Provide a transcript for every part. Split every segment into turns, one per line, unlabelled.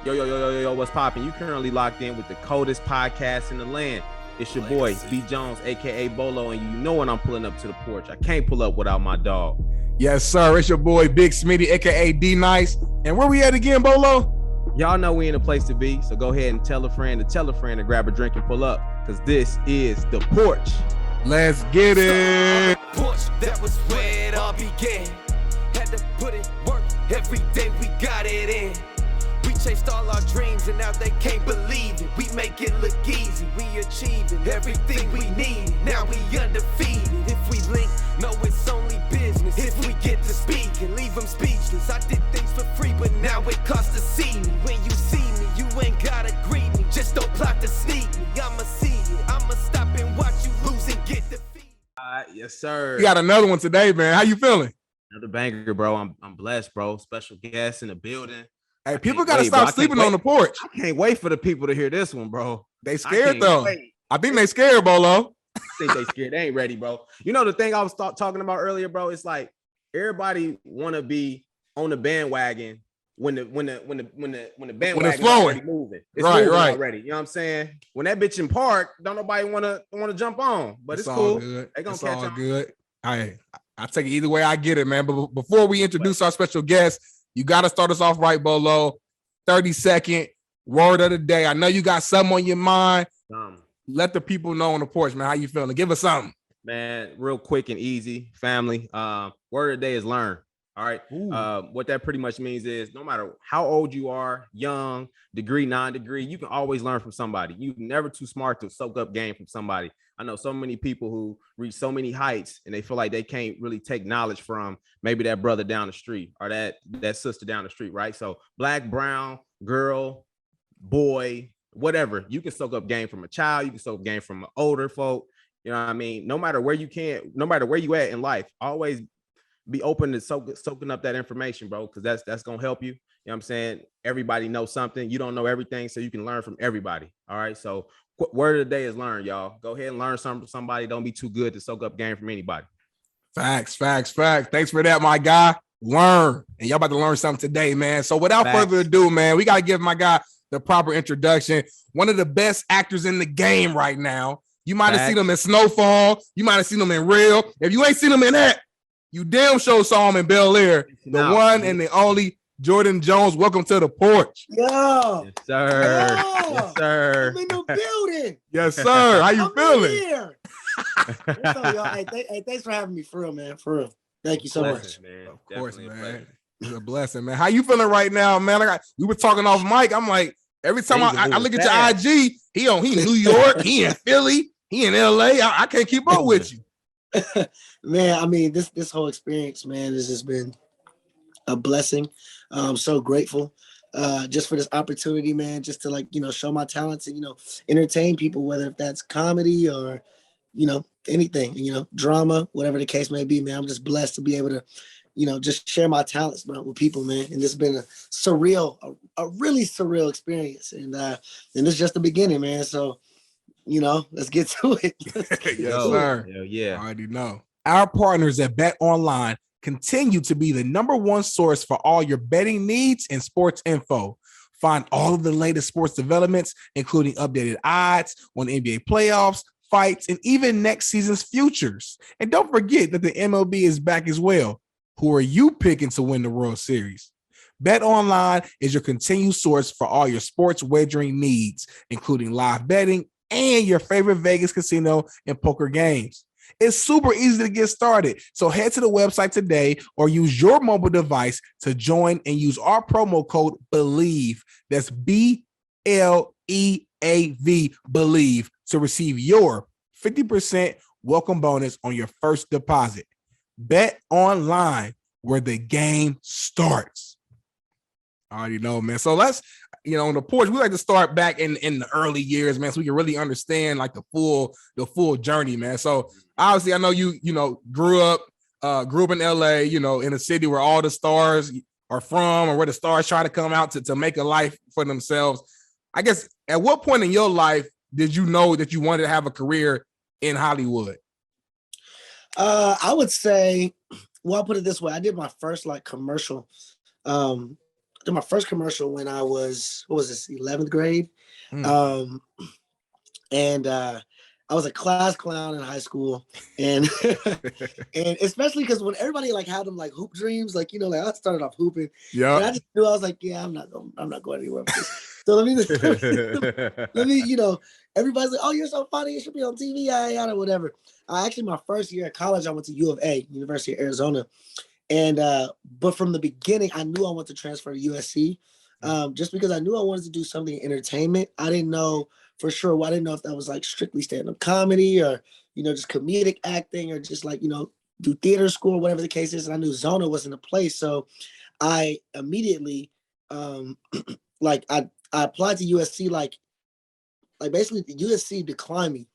Yo, what's poppin'? You currently locked in with the coldest podcast in the land. It's your boy, B. Jones, a.k.a. Bolo, and you know when I'm pulling up to the porch. I can't pull up without my dog.
Yes, sir. It's your boy, Big Smitty, a.k.a. D-Nice. And where we at again, Bolo?
Y'all know we in a place to be, so go ahead and tell a friend to grab a drink and pull up, because this is the porch.
Let's get it.
Porch, that was where it all began. Had to put in work every day, we got it in. We chased all our dreams and now they can't believe it. We make it look easy, we achieving everything we need. Now we undefeated. If we link, no, it's only business. If we get to speak and leave them speechless. I did things for free, but now it costs to see me. When you see me, you ain't gotta greet me. Just don't plot to sneak me. I'ma see it, I'ma stop and watch you lose and get defeated.
Yes, sir.
We got another one today, man. How you feeling?
Another banger, bro. I'm blessed, bro. Special guest in the building.
Hey, people got to stop sleeping on the porch.
I can't wait for the people to hear this one, bro.
They scared, though. I think they scared, Bolo.
I think they scared. They ain't ready, bro. You know the thing I was talking about earlier, bro? It's like everybody want to be on the bandwagon when the bandwagon
it's flowing.
Already moving. It's
right
already. You know what I'm saying? When that bitch in park, don't nobody want to jump on. But it's cool.
Good.
They gonna
it's
catch
all
on.
good. I take it either way I get it, man. But before we introduce our special guest, you got to start us off right, Bolo. 30-second word of the day. I know you got something on your mind. Let the people know on the porch, man. How you feeling? Give us something.
Man, real quick and easy, family. Word of the day is learn. All right. What that pretty much means is no matter how old you are, young, degree, non-degree, you can always learn from somebody. You're never too smart to soak up game from somebody. I know so many people who reach so many heights and they feel like they can't really take knowledge from maybe that brother down the street or that sister down the street, right? So black, brown, girl, boy, whatever, you can soak up game from a child. You can soak up game from older folk. You know what I mean? No matter where you at in life, always be open to soaking up that information, bro, because that's gonna help you. You know what I'm saying? Everybody knows something. You don't know everything, so you can learn from everybody. All right. So word of the day is learn, y'all. Go ahead and learn somebody. Don't be too good to soak up game from anybody.
Facts. Thanks for that, my guy. Learn. And y'all about to learn something today, man. So without further ado, man, we got to give my guy the proper introduction. One of the best actors in the game right now. You might have seen him in SnowFall. You might have seen him in Rel. If you ain't seen him in that, you damn sure saw him in Bel-Air. The one and the only Jordan Jones. Welcome to the porch.
Yo.
Yes, sir.
Yo.
Yes, sir.
I'm in the building.
Yes, sir. How you feeling?
Here. What's up, y'all? Hey, thanks for having me, for real, man. For real. Thank you so much.
Man.
Of course,
Definitely
man. It's a blessing, man. How you feeling right now, man? We were talking off mic. I'm like, every time I look at your IG, he in New York, he in Philly, he in LA. I can't keep up with you.
Man, I mean, this whole experience, man, has just been a blessing. I'm so grateful just for this opportunity, man, just to show my talents and, entertain people, whether if that's comedy or, anything, drama, whatever the case may be, man. I'm just blessed to be able to, just share my talents, man, with people, man. And this has been a really surreal experience. And this is just the beginning, man. So, let's get to it.
Yes, sir.
Yeah.
I already know. Our partners at Bet Online continue to be the number one source for all your betting needs and sports info. Find all of the latest sports developments, including updated odds on NBA playoffs, fights, and even next season's futures. And don't forget that the MLB is back as well. Who are you picking to win the World Series? Bet Online is your continued source for all your sports wagering needs, including live betting and your favorite Vegas casino and poker games. It's super easy to get started. So head to the website today or use your mobile device to join and use our promo code BELIEVE. That's BLEAV, BELIEVE, to receive your 50% welcome bonus on your first deposit. Bet Online, where the game starts. I already know, man. So let's, on the porch, we like to start back in the early years, man, so we can really understand like the full journey, man. So obviously I know you grew up in LA, in a city where all the stars are from, or where the stars try to come out to make a life for themselves. I guess at what point in your life did you know that you wanted to have a career in Hollywood?
I would say, well, I'll put it this way. I did my first commercial did my first commercial when I was, what was this, 11th grade.
Mm.
And I was a class clown in high school, and and especially because when everybody like had them like hoop dreams, like like I started off hooping, and I just knew I was like, yeah, I'm not going anywhere with this. So let me everybody's like, oh, you're so funny, you should be on TV, yada whatever. Actually, my first year at college, I went to U of A, University of Arizona, and but from the beginning, I knew I wanted to transfer to USC, just because I knew I wanted to do something in entertainment. I didn't know for sure. Well, I didn't know if that was like strictly stand-up comedy or, just comedic acting or just like, do theater school, whatever the case is. And I knew Zona wasn't a place. So I immediately, like I applied to USC, like basically the USC declined me.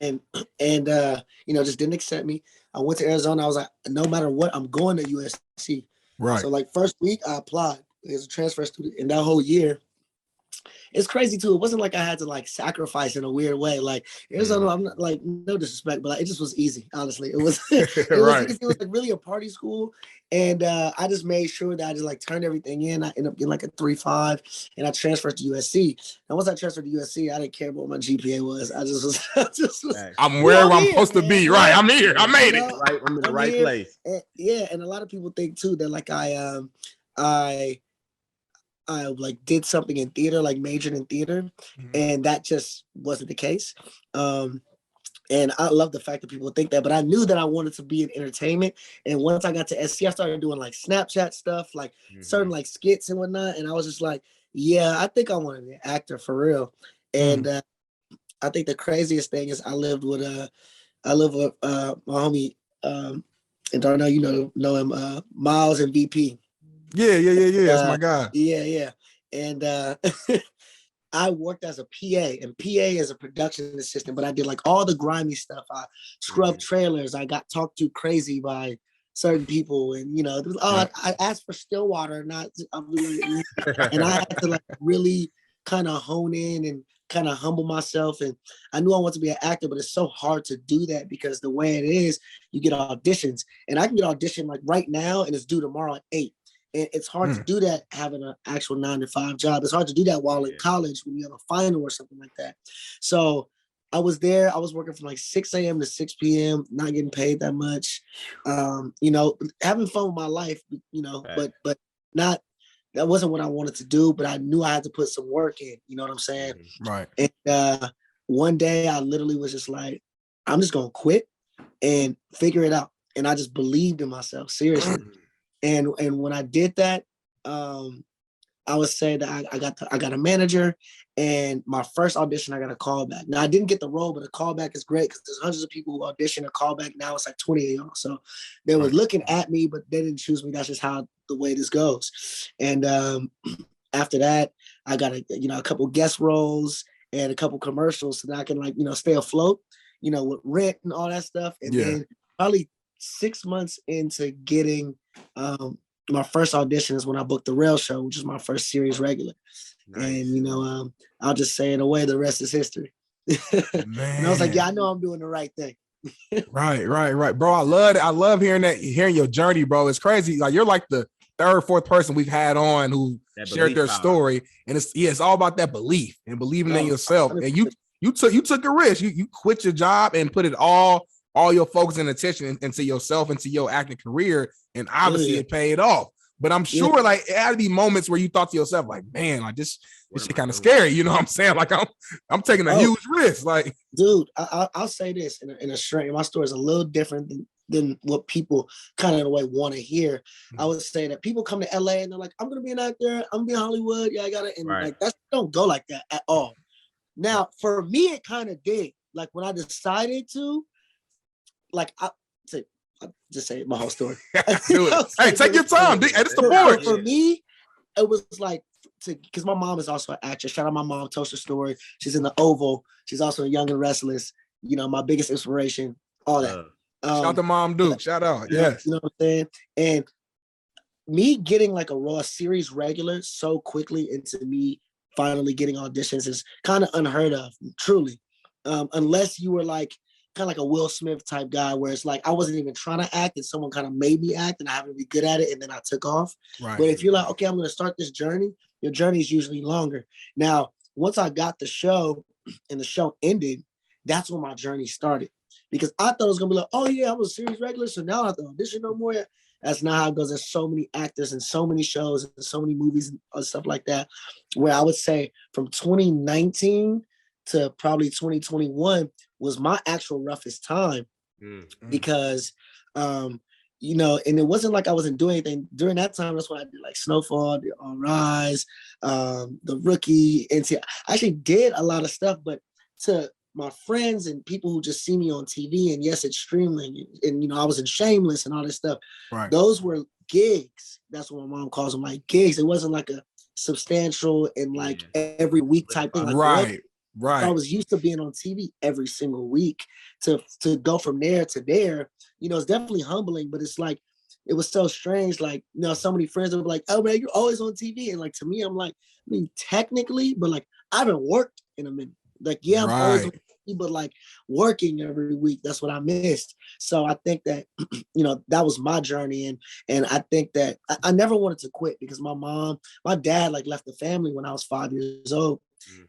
And just didn't accept me. I went to Arizona. I was like, no matter what, I'm going to USC.
Right.
So like first week I applied as a transfer student, and that whole year, it's crazy too. It wasn't like I had to like sacrifice in a weird way. Like Arizona, I'm not like, no disrespect, but like, it just was easy. Honestly, it was it was easy. It was like really a party school, and I just made sure that I just like turned everything in. I ended up getting like a 3.5, and I transferred to USC. And once I transferred to USC, I didn't care what my GPA was. I just was.
I'm where I'm supposed to be. Right, I'm here. I made it.
Right, I'm in the right place.
And, and a lot of people think too that like I like did something in theater, like majored in theater, and that just wasn't the case. And I love the fact that people think that, but I knew that I wanted to be in entertainment. And once I got to SC, I started doing like Snapchat stuff, like certain like skits and whatnot. And I was just like, yeah, I think I want to be an actor for real. And I think the craziest thing is I live with my homie, and Darnell, know him, Miles and VP.
Yeah. That's my guy.
Yeah. And I worked as a PA, and PA is a production assistant, but I did like all the grimy stuff. I scrubbed trailers. I got talked to crazy by certain people, and I asked for still water, and I had to like really kind of hone in and kind of humble myself. And I knew I wanted to be an actor, but it's so hard to do that because the way it is, you get auditions, and I can get auditioned like right now, and it's due tomorrow at 8. And it's hard to do that having an actual 9-to-5 job. It's hard to do that while in college when you have a final or something like that. So I was there. I was working from like 6 a.m. to 6 p.m., not getting paid that much. Having fun with my life, but not, that wasn't what I wanted to do, but I knew I had to put some work in, you know what I'm saying?
Right.
And one day I literally was just like, I'm just going to quit and figure it out. And I just believed in myself, seriously. And when I did that, I would say that I got a manager, and my first audition, I got a callback. Now I didn't get the role, but a callback is great because there's hundreds of people who audition a callback. Now it's like 20 of y'all. So they were looking at me, but they didn't choose me. That's just how the way this goes. And after that, I got a couple guest roles and a couple commercials so that I can stay afloat, with rent and all that stuff. And then probably 6 months into getting my first audition is when I booked the Rel show, which is my first series regular. Nice. And I'll just say in a way, the rest is history. And I was like, yeah, I know I'm doing the right thing.
Right, bro. I love hearing your journey, bro. It's crazy. Like, you're like the third, fourth person we've had on who shared their story, and it's all about that belief and believing in yourself. 100%. And you took a risk. You quit your job and put it all your focus and attention into yourself, into your acting career, and obviously it paid off. But I'm sure like it had to be moments where you thought to yourself, like, man, like this shit kind of scary. You know what I'm saying? Like I'm taking a huge risk. Like,
dude, I'll say this in a straight. My story is a little different than what people kind of in a way want to hear. I would say that people come to LA and they're like, I'm gonna be an actor, I'm gonna be in Hollywood. Yeah, I got it. And like that don't go like that at all. Now, for me, it kind of did. Like when I decided to, like I'll just say my whole story.
Hey, take your time. It's the board.
For me, it was like because my mom is also an actress. Shout out my mom, Toaster Story. She's in the Oval. She's also a Young and Restless. My biggest inspiration. All that.
Shout out to Mom Duke. Shout out. Yes.
You know what I'm saying? And me getting like a Raw series regular so quickly into me finally getting auditions is kind of unheard of, truly. Unless you were like, kind of like a Will Smith type guy where it's like I wasn't even trying to act and someone kind of made me act and I happened to be good at it and then I took off.
Right.
But if you're like, okay, I'm going to start this journey, your journey is usually longer. Now, once I got the show and the show ended, that's when my journey started. Because I thought it was going to be like, oh yeah, I'm a series regular, so now I have to audition no more. That's not how it goes. There's so many actors and so many shows and so many movies and stuff like that, where I would say from 2019 to probably 2021 was my actual roughest time. Because, you know, and it wasn't like I wasn't doing anything during that time. That's why I did like SnowFall, did All Rise, The Rookie, and I actually did a lot of stuff, but to my friends and people who just see me on TV, and yes, it's streaming, and you know, I was in Shameless and all this stuff.
Right.
Those were gigs. That's what my mom calls them, like gigs. It wasn't like a substantial and like every week type thing. Like,
right.
I was used to being on TV every single week. To go from there to there, you know, it's definitely humbling, but it's like, it was so strange. Like, you know, so many friends were like, oh man, you're always on TV. And like, to me, I'm like, I mean, technically, but like, I haven't worked in a minute. Like, yeah, I'm always on TV, but like working every week, that's what I missed. So I think that, you know, that was my journey. And I think that I never wanted to quit because my dad like left the family when I was 5 years old.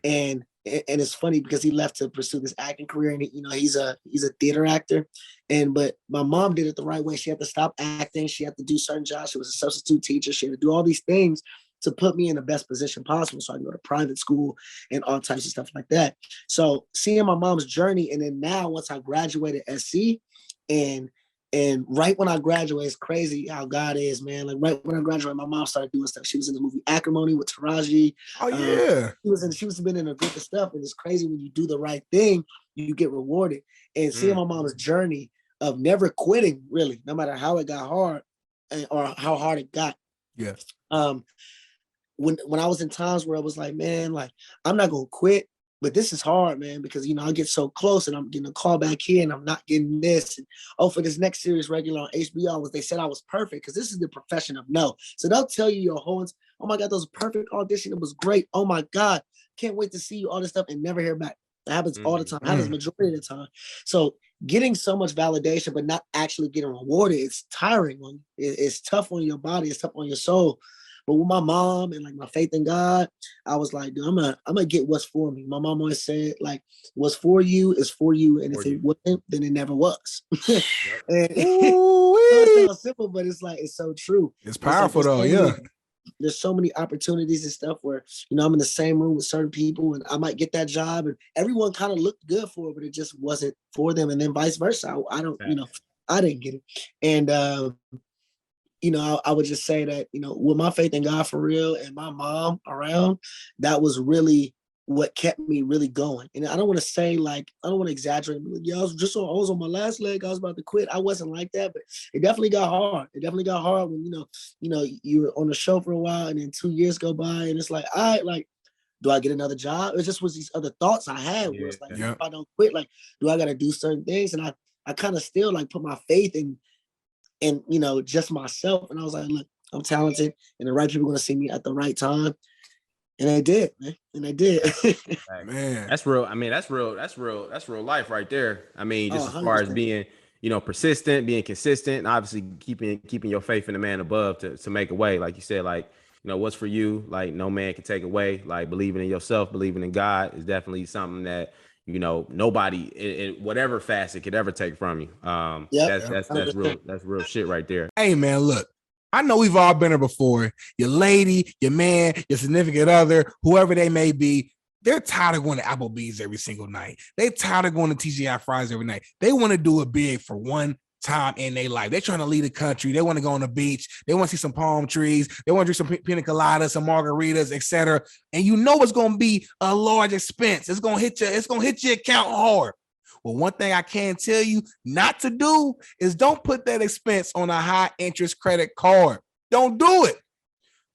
And it's funny because he left to pursue this acting career, and you know, he's a theater actor. But my mom did it the right way. She had to stop acting. She had to do certain jobs. She was a substitute teacher. She had to do all these things to put me in the best position possible so I can go to private school and all types of stuff like that. So seeing my mom's journey, and then now once I graduated SC, and right when I graduated, it's crazy how God is, man. Like right when I graduated, my mom started doing stuff. She was in the movie Acrimony with Taraji.
Oh yeah.
She was been in a group of stuff, and it's crazy when you do the right thing, you get rewarded. And seeing my mom's journey of never quitting, really, no matter how it got hard or how hard it got.
Yeah.
When I was in times where I was like, man, like I'm not gonna quit. But this is hard, man, because, you know, I get so close and I'm getting a call back here and I'm not getting this. And, for this next series regular on HBO, they said I was perfect because this is the profession of no. So they'll tell you your whole, oh my God, that was a perfect audition. It was great. Oh my God, can't wait to see you, all this stuff, and never hear back. That happens all the time. That happens majority of the time. So getting so much validation, but not actually getting rewarded, it's tiring on you. It's tough on your body. It's tough on your soul. But with my mom and like my faith in God, I was like, dude, I'm gonna get what's for me. My mom always said, like, what's for you is for you, and if it wasn't, then it never was. And it sounds simple, but it's like it's so true.
It's powerful though, yeah.
There's so many opportunities and stuff where, you know, I'm in the same room with certain people, and I might get that job, and everyone kind of looked good for it, but it just wasn't for them, and then vice versa. I don't, you know, I didn't get it, and you know, I would just say that, you know, with my faith in God for real and my mom around, that was really what kept me really going. And I don't want to say like, I don't want to exaggerate. Yeah, I was on my last leg. I was about to quit. I wasn't like that, but it definitely got hard. It definitely got hard when, you know, you were on the show for a while and then 2 years go by and it's like, all right, like, do I get another job? It just was these other thoughts I had where it's like, if I don't quit, like, do I got to do certain things? And I kind of still like put my faith in, you know, just myself. And I was like, look, I'm talented and the right people are going to see me at the right time. And they did, man. And they did.
Man,
that's real. I mean, that's real life right there. I mean, just as far as being, you know, persistent, being consistent, and obviously keeping your faith in the man above to make a way. Like you said, like, you know, what's for you, like no man can take away. Like believing in yourself, believing in God is definitely something that, you know, nobody in whatever facet could ever take from you. That's real shit right there.
Hey man, look, I know we've all been there before. Your lady, your man, your significant other, whoever they may be, they're tired of going to Applebee's every single night. They're tired of going to TGI Fridays every night. They want to do it big for one time in their life. They're trying to leave the country. They want to go on the beach. They want to see some palm trees. They want to drink some pina coladas, some margaritas, etc. And you know it's going to be a large expense. It's going to hit your account hard. Well, one thing I can tell you not to do is don't put that expense on a high interest credit card. Don't do it.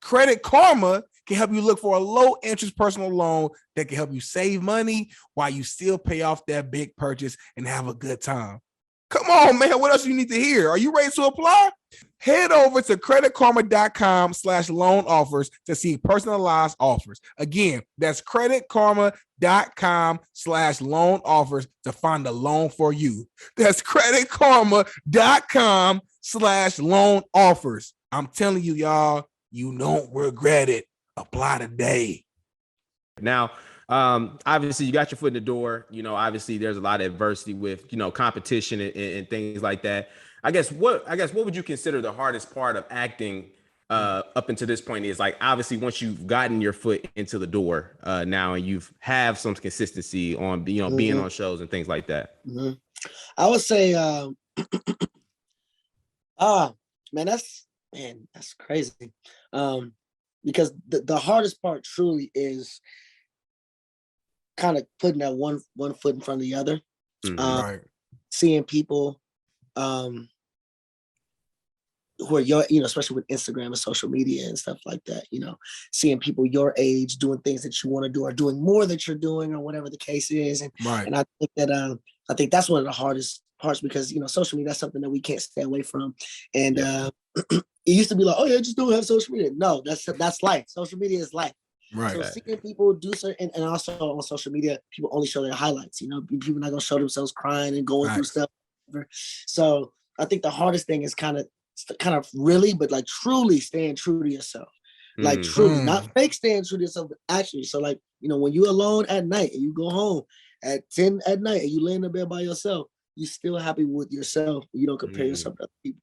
Credit Karma can help you look for a low interest personal loan that can help you save money while you still pay off that big purchase and have a good time. Come on, man. What else you need to hear? Are you ready to apply? Head over to creditkarma.com/loan offers to see personalized offers. Again, that's creditkarma.com/loan offers to find a loan for you. That's creditkarma.com/loan offers. I'm telling you, y'all, you don't regret it. Apply today.
Now, obviously you got your foot in the door. Obviously there's a lot of adversity with, competition and things like that. I guess what would you consider the hardest part of acting up until this point is, like, obviously once you've gotten your foot into the door now and you've have some consistency on, being on shows and things like that.
I would say, that's crazy. Because the hardest part truly is kind of putting that one foot in front of the other.
Right.
Seeing people who are your, especially with Instagram and social media and stuff like that, seeing people your age doing things that you want to do or doing more that you're doing or whatever the case is. And I think that I think that's one of the hardest parts because, social media, that's something that we can't stay away from. And it used to be like, oh yeah, just don't have social media. No, that's life. Social media is life.
Right.
So seeing people do certain, and also on social media, people only show their highlights. People not gonna show themselves crying and going through stuff. So I think the hardest thing is kind of really, but like truly staying true to yourself. Like truly, not fake staying true to yourself, but actually. So like, when you're alone at night and you go home at 10 at night and you lay in the bed by yourself, you're still happy with yourself. You don't compare yourself to other people.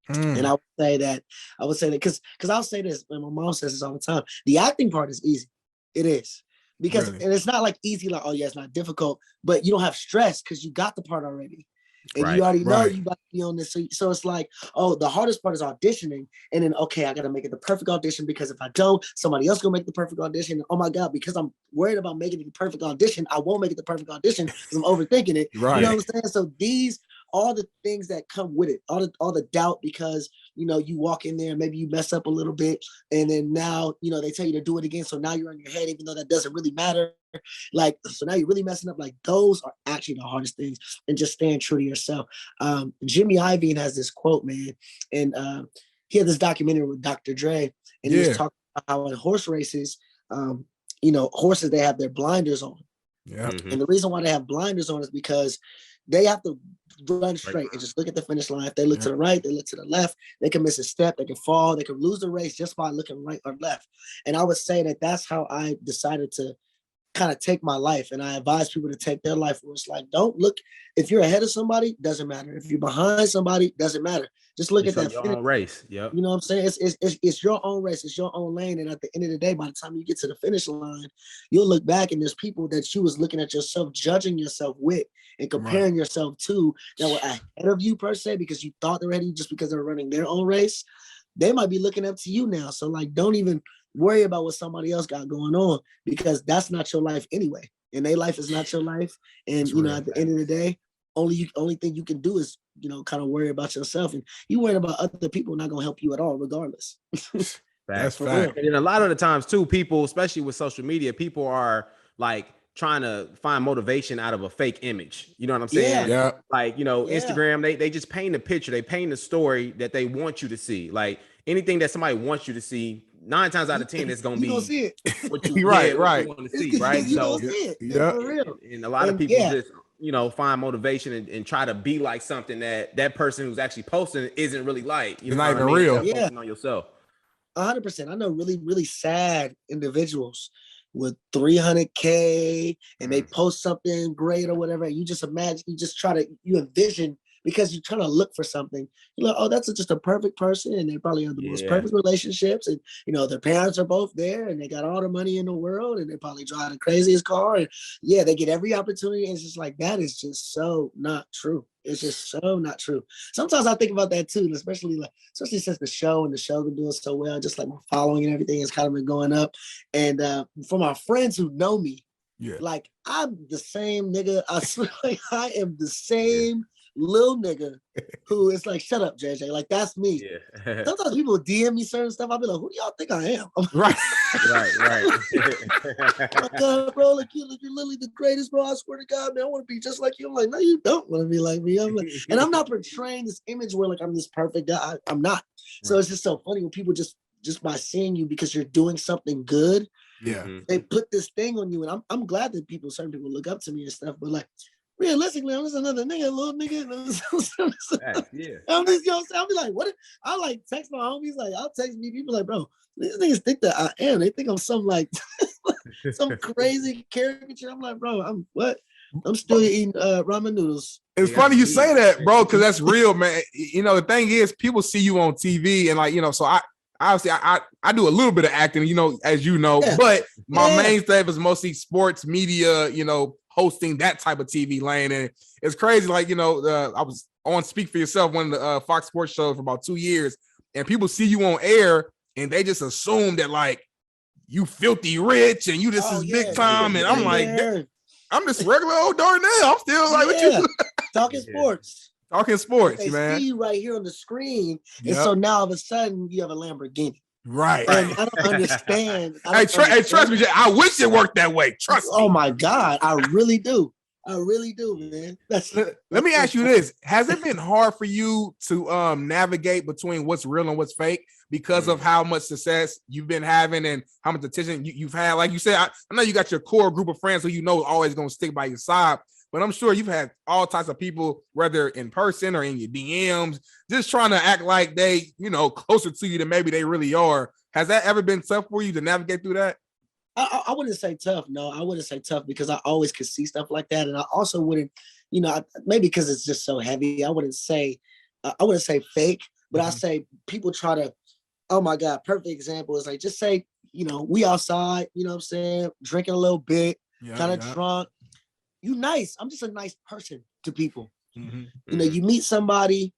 And I would say that because I'll say this, and my mom says this all the time, the acting part is easy. It is. Because and it's not like easy, like, oh yeah, it's not difficult, but you don't have stress because you got the part already. And you already know you about to be on this. So it's like, oh, the hardest part is auditioning. And then, okay, I got to make it the perfect audition because if I don't, somebody else going to make the perfect audition. And, oh my God, because I'm worried about making it the perfect audition, I won't make it the perfect audition because I'm overthinking it. Right. You know what I'm saying? So all the things that come with it, all the doubt because, you walk in there, maybe you mess up a little bit. And then now, they tell you to do it again. So now you're in your head, even though that doesn't really matter. Like, so now you're really messing up. Like, those are actually the hardest things, and just staying true to yourself. Jimmy Iovine has this quote, man, and he had this documentary with Dr. Dre, and he was talking about how in horse races, horses, they have their blinders on. Yeah. And the reason why they have blinders on is because they have to run straight and just look at the finish line. If they look to the right, they look to the left, they can miss a step, they can fall, they can lose the race just by looking right or left. And I would say that that's how I decided to kind of take my life. And I advise people to take their life where it's like, don't look, if you're ahead of somebody, doesn't matter. If you're behind somebody, doesn't matter. Just look at that
own race. Yep.
You know what I'm saying? It's your own race. It's your own lane. And at the end of the day, by the time you get to the finish line, you'll look back and there's people that you was looking at yourself, judging yourself with and comparing yourself to that were ahead of you per se, because you thought they were ahead of you just because they're running their own race. They might be looking up to you now. So like, don't even worry about what somebody else got going on, because that's not your life anyway. And their life is not your life. And, at the end of the day, only thing you can do is, kind of worry about yourself, and you worrying about other people not going to help you at all, regardless.
That's fact. And a lot of the times too, people, especially with social media, people are like trying to find motivation out of a fake image. You know what I'm saying?
Yeah.
Like, Instagram, they just paint a picture. They paint a story that they want you to see. Like anything that somebody wants you to see, 9 times out of 10, it's going to be
see it.
What you want to see, right?
So,
and a lot of people just, find motivation and try to be like something that person who's actually posting isn't really like.
It's not even real.
Focusing on yourself.
100%. I know really, really sad individuals with 300K and they post something great or whatever. And you just imagine, you envision, because you're trying to look for something. You're like, oh, that's just a perfect person. And they probably have the most perfect relationships. And, their parents are both there and they got all the money in the world and they probably drive the craziest car. And they get every opportunity. And it's just like, that is just so not true. It's just so not true. Sometimes I think about that too, especially since the show been doing so well, just like my following and everything has kind of been going up. And for my friends who know me, like I'm the same nigga. I swear, like I am the same. little nigga who is like, shut up, JJ. Like, that's me.
Yeah.
Sometimes people DM me certain stuff. I'll be like, who do y'all think I am?
Right.
Right.
Oh God, bro, like you're literally the greatest, bro. I swear to God, man, I want to be just like you. I'm like, no, you don't want to be like me. I'm like, and I'm not portraying this image where like I'm this perfect guy. I'm not. So it's just so funny when people just by seeing you because you're doing something good,
Yeah.
they put this thing on you. And I'm glad that certain people look up to me and stuff, but like realistically, I'm just another nigga, little nigga.
Yeah.
I'm just, you know what I'm saying? I'll be like, what? I like text my homies, like I'll text me people like, bro, these niggas think that I am. They think I'm some like some crazy caricature. I'm like, bro, I'm what? I'm still eating ramen noodles.
It's funny you say that, bro, because that's real, man. You know, the thing is, people see you on TV and like, you know, so I do a little bit of acting, you know, as you know, but my main stuff is mostly sports media, you know, hosting that type of TV lane. And it's crazy. Like, you know, I was on Speak for Yourself, one of the Fox Sports shows for about 2 years, and people see you on air and they just assume that like you filthy rich and you just is big time. And I'm like, I'm just regular old Darnell. I'm still like, what you
talking sports.
Talking sports,
they
man.
See you right here on the screen, and so now all of a sudden you have a Lamborghini.
Right.
And I don't understand.
Hey, trust me, I wish it worked that way. Trust me.
Oh my God, I really do. I really do, man.
Let me ask you this: has it been hard for you to navigate between what's real and what's fake because of how much success you've been having and how much attention you've had? Like you said, I know you got your core group of friends who you know is always going to stick by your side, but I'm sure you've had all types of people, whether in person or in your DMs, just trying to act like they, you know, closer to you than maybe they really are. Has that ever been tough for you to navigate through that?
I wouldn't say tough. No, I wouldn't say tough because I always could see stuff like that. And I also wouldn't, you know, maybe because it's just so heavy, I wouldn't say fake, but I say people try to, oh my God, perfect example is like, just say, you know, we outside, you know what I'm saying? Drinking a little bit, kind of drunk. You nice. I'm just a nice person to people. You know, you meet somebody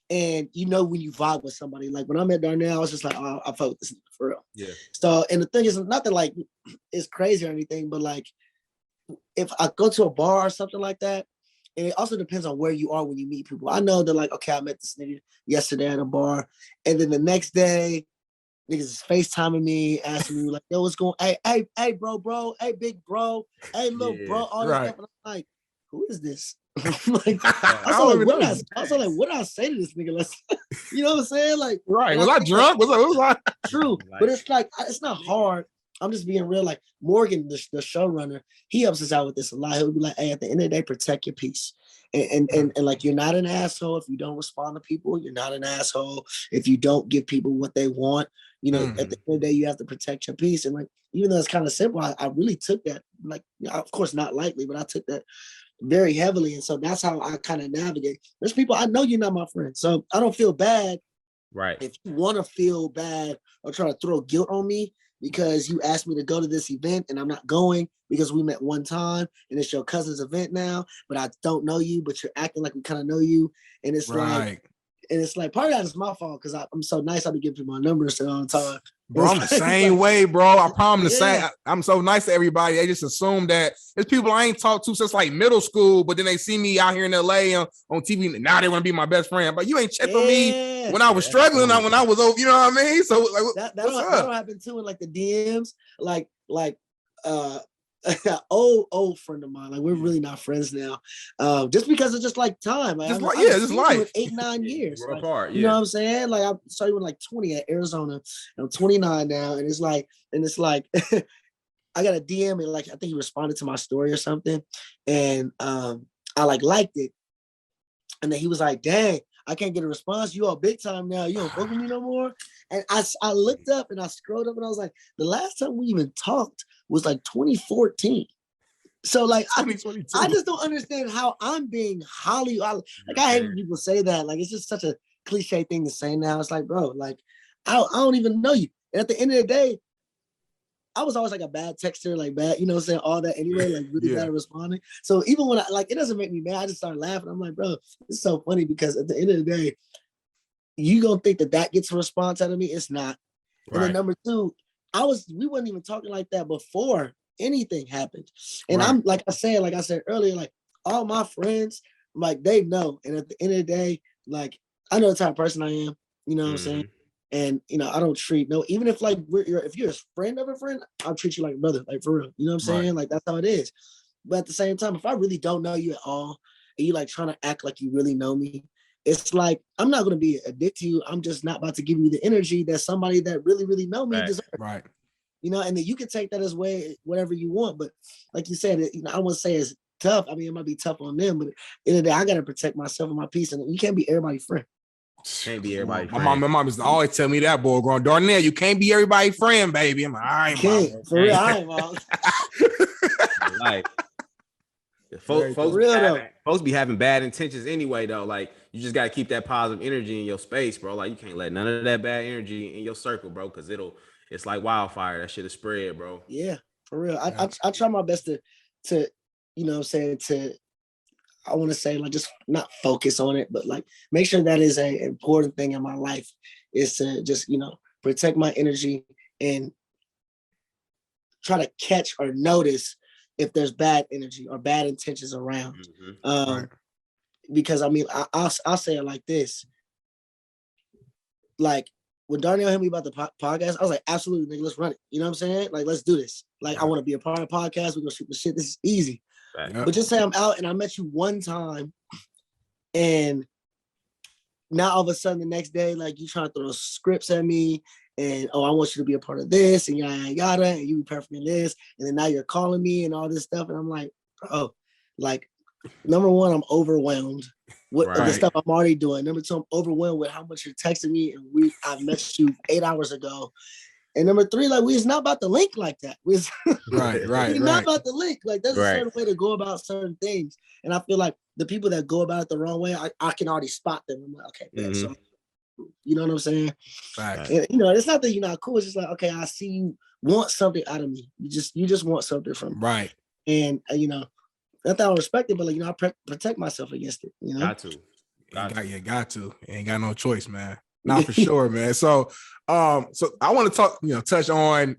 and you know when you vibe with somebody. Like when I met Darnell, I was just like, oh, I felt this for real. Yeah. So, and the thing is, nothing like it's crazy or anything, but like if I go to a bar or something like that, and it also depends on where you are when you meet people. I know that like, okay, I met this nigga yesterday at a bar, and then the next day, niggas is FaceTiming me, asking me like, yo, what's going on? Hey, bro, hey, big bro, hey, little bro, all that stuff. And I'm like, who is this? Like, I was like, what did I say to this nigga? Let's, you know what I'm saying? Like,
right. Was I drunk? Was I?
True. But it's like, it's not hard. I'm just being real. Like Morgan, the showrunner, he helps us out with this a lot. He'll be like, hey, at the end of the day, protect your peace. And like, you're not an asshole if you don't respond to people. You're not an asshole if you don't give people what they want. You know, at the end of the day, you have to protect your peace. And like, even though it's kind of simple, I really took that, like, of course, not lightly, but I took that very heavily. And so that's how I kind of navigate. There's people, I know you're not my friend, so I don't feel bad.
Right.
If you want to feel bad or try to throw guilt on me because you asked me to go to this event and I'm not going because we met one time and it's your cousin's event now, but I don't know you, but you're acting like we kind of know you. And it's like, part of that is my fault because I'm so nice. I'll be giving people my numbers all the time.
Bro, I'm the same way, bro. I promise the same. I'm so nice to everybody. They just assume that there's people I ain't talked to since like middle school, but then they see me out here in LA on TV. Now they want to be my best friend. But you ain't checked on me when I was struggling, when I was over, you know what I mean? So like,
that'll happen too in like the DMs, like old friend of mine. Like we're really not friends now, just because it's just like time. Like,
just life.
8-9 years.
We're apart.
You know what I'm saying? Like I saw you when like 20 at Arizona. I'm 29 now, and it's like I got a DM and like I think he responded to my story or something, and I like liked it, and then he was like, "Dang, I can't get a response. You all big time now. You don't fuck with me no more." And I looked up and I scrolled up and I was like, the last time we even talked was like 2014. So like, I just don't understand how I'm being Hollywood. Like I hate when people say that. Like, it's just such a cliche thing to say now. It's like, bro, like, I don't even know you. And at the end of the day, I was always like a bad texter, like bad, you know what I'm saying? All that anyway, like really bad at responding. So even when it doesn't make me mad, I just start laughing. I'm like, bro, it's so funny because at the end of the day, you gonna think that gets a response out of me? It's not. Right. And then number two, we wasn't even talking like that before anything happened. And I'm like I said earlier, like all my friends, like they know. And at the end of the day, like I know the type of person I am, you know what I'm saying? And I don't treat even if like if you're a friend of a friend, I'll treat you like a brother, like for real. You know what I'm saying?
Right.
Like that's how it is. But at the same time, if I really don't know you at all, and you like trying to act like you really know me, it's like I'm not gonna be addicted to you. I'm just not about to give you the energy that somebody that really, really know me deserves.
Right.
And then you can take that as way whatever you want. But like you said, I wouldn't say it's tough. I mean, it might be tough on them, but at the end of the day, I gotta protect myself and my peace. And you can't be everybody's friend.
Can't be everybody.
My mom used to always tell me that, boy, growing Darnell, you can't be everybody's friend, baby. I'm like, all right,
can't,
mom.
for real, I ain't, mom.
Like, folks be having bad intentions anyway, though. Like, you just got to keep that positive energy in your space, bro. Like, you can't let none of that bad energy in your circle, bro, because it's like wildfire. That shit is spread, bro.
Yeah, for real. I try my best to you know what I'm saying, I want to say like just not focus on it, but like make sure that is an important thing in my life is to just, protect my energy and try to catch or notice if there's bad energy or bad intentions around. Right. Because I mean, I'll say it like this. Like when Darnell hit me about the podcast, I was like, absolutely, nigga, let's run it. You know what I'm saying? Like, let's do this. Like, I want to be a part of the podcast. We're going to shoot the shit. This is easy. Right. But just say I'm out and I met you one time and now all of a sudden the next day, like you trying to throw scripts at me and, I want you to be a part of this and yada, yada, and you be perfect in this. And then now you're calling me and all this stuff. And I'm like, oh, like, number one, I'm overwhelmed with the stuff I'm already doing. Number two, I'm overwhelmed with how much you're texting me. And I met you 8 hours ago. And number three, like, it's not about the link like that. We're not about the link. Like, there's a certain way to go about certain things. And I feel like the people that go about it the wrong way, I can already spot them. I'm like, okay, man, so, you know what I'm saying? Right. And, it's not that you're not cool. It's just like, okay, I see you want something out of me. You just want something from me. Right. And, not that I respect it, but like, I protect myself against it.
Got to.
Got to. Ain't got no choice, man. Not for sure, man. So I want to talk, touch on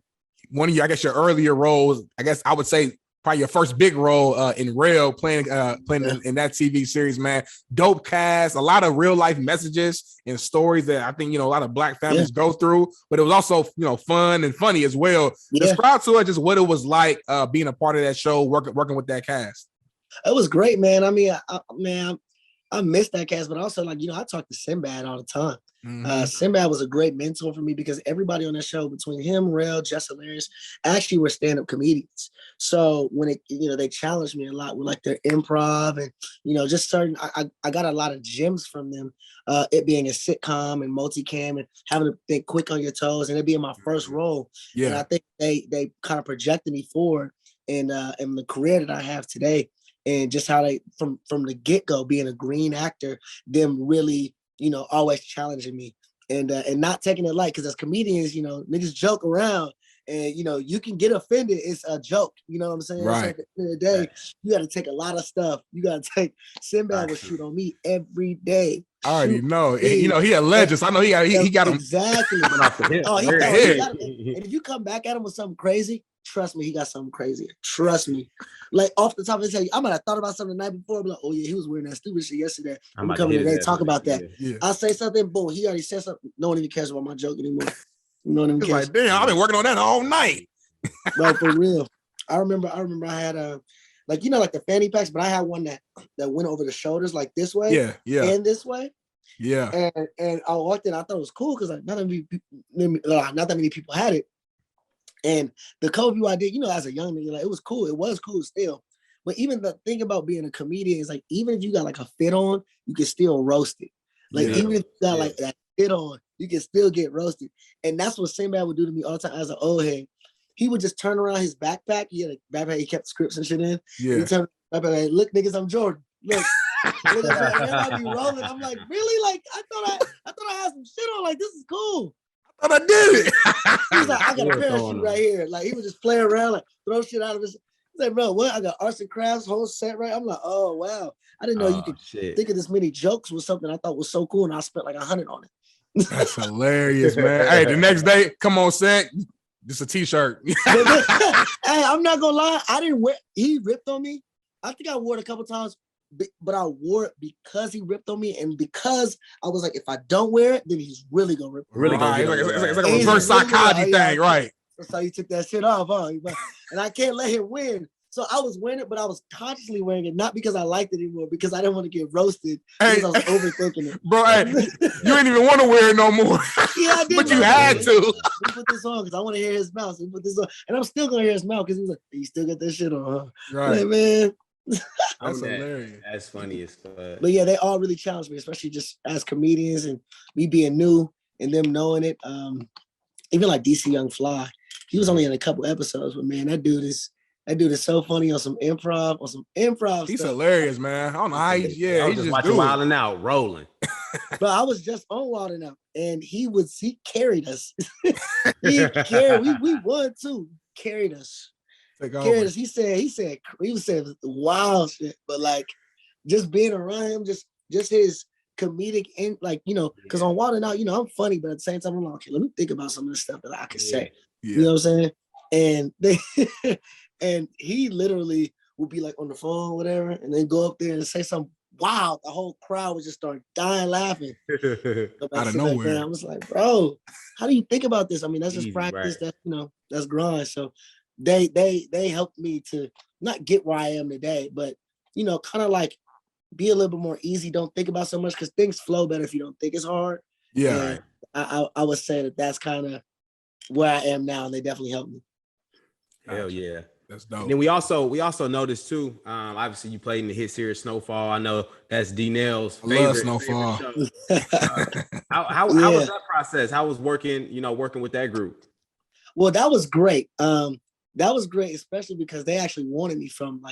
one of your, I guess, your earlier roles. I guess I would say probably your first big role in Rel, playing in that TV series, man. Dope cast, a lot of real life messages and stories that I think, a lot of Black families go through, but it was also, fun and funny as well. Describe to us just what it was like being a part of that show, working with that cast.
It was great, man. I mean, I missed that cast, but also like, I talk to Sinbad all the time. Sinbad was a great mentor for me because everybody on that show, between him, Rel, Jess Hilarious, actually were stand-up comedians. So when they challenged me a lot with like their improv and, just certain, I got a lot of gems from them, it being a sitcom and multicam and having to think quick on your toes and it being my first role. Yeah. And I think they kind of projected me forward in the career that I have today. And just how they, from the get-go, being a green actor, them really, always challenging me and not taking it light. Because as comedians, niggas joke around and, you can get offended. It's a joke. You know what I'm saying? Right. So at the end of the day, you got to take a lot of stuff. You got to take, Sinbad would shoot on me every day.
I already know. And, he a legend. So I know he got him.
Exactly. And if you come back at him with something crazy, trust me, he got something crazy. Trust me. Like off the top of his head, I might have thought about something the night before, but like, oh yeah, he was wearing that stupid shit yesterday. I'm coming today, talk about that. Yeah. I say something, boom, he already said something. No one even cares about my joke anymore. No one even cares.
Like, damn, I've been working on that all night.
Bro, for real. I remember I had like the fanny packs, but I had one that went over the shoulders like this way. Yeah. And this way. Yeah. And I walked in, I thought it was cool because like not that many people had it. And the couple people I did, as a young nigga, like it was cool. It was cool still. But even the thing about being a comedian is like, even if you got like a fit on, you can still roast it. Like even if you got like that fit on, you can still get roasted. And that's what Sinbad would do to me all the time as an old head. He would just turn around his backpack. He had a backpack, he kept scripts and shit in. Yeah. He turned backpack, like, look, niggas, I'm Jordan. Look. And then I'd be rolling. I'm like, really? Like I thought I had some shit on. Like this is cool.
I did it.
He was like, I got a parachute right here. Like he would just play around, like throw shit out of his. He's like, bro, what? I got arts and crafts, whole set right. I'm like, oh wow. I didn't know you could think of this many jokes with something I thought was so cool, and I spent like 100 on it.
That's hilarious, man. Hey, the next day, come on set. Just a t-shirt.
Hey, I'm not gonna lie. I didn't wear. He ripped on me. I think I wore it a couple times. but I wore it because he ripped on me, and because I was like, if I don't wear it, then he's really gonna rip.
Really gonna get
it's like a
And he's
reverse
really gonna-
psychology thing, right?
That's how you took that shit off, huh? And I can't let him win. So I was wearing it, but I was consciously wearing it, not because I liked it anymore, because I didn't want to get roasted. Because I was overthinking it.
Bro, hey, you ain't even want to wear it no more.
Yeah, I did.
But you had to.
Let me put this on because I want to hear his mouth. So we put this on. And I'm still gonna hear his mouth because he was like, you still got that shit on, huh?
Right.
Like, man.
That's hilarious.
That's funny as fuck.
But yeah, they all really challenged me, especially just as comedians and me being new and them knowing it. Even like DC Young Fly, he was only in a couple episodes, but man, that dude is so funny on some improv.
He's
stuff.
hilarious, man. I don't know how he's
just watching Wildin' Out, rolling.
But I was just on Wildin' Out, and he carried us. We won too. Carried us. Carried us. He was saying wild shit, but like just being around him, just his comedic and like, because on Wildin' Out, I'm funny, but at the same time, I'm like, okay, let me think about some of the stuff that I can say.
Yeah.
You know what I'm saying? And they and he literally would be like on the phone or whatever, and then go up there and say something wild. The whole crowd would just start dying laughing.
Out of nowhere.
I was like, bro, how do you think about this? I mean, that's just
Easy,
practice.
right.
That's that's grind. So they helped me to not get where I am today, but kind of like be a little bit more easy. Don't think about so much because things flow better if you don't think it's hard.
Yeah.
And I would say that's kind of where I am now, and they definitely helped me.
Hell yeah.
That's dope.
And then we also noticed too. Obviously, you played in the hit series Snowfall. I know that's D-Nail's favorite.
Snowfall.
How was that process? How was working with that group?
Well, that was great. That was great, especially because they actually wanted me from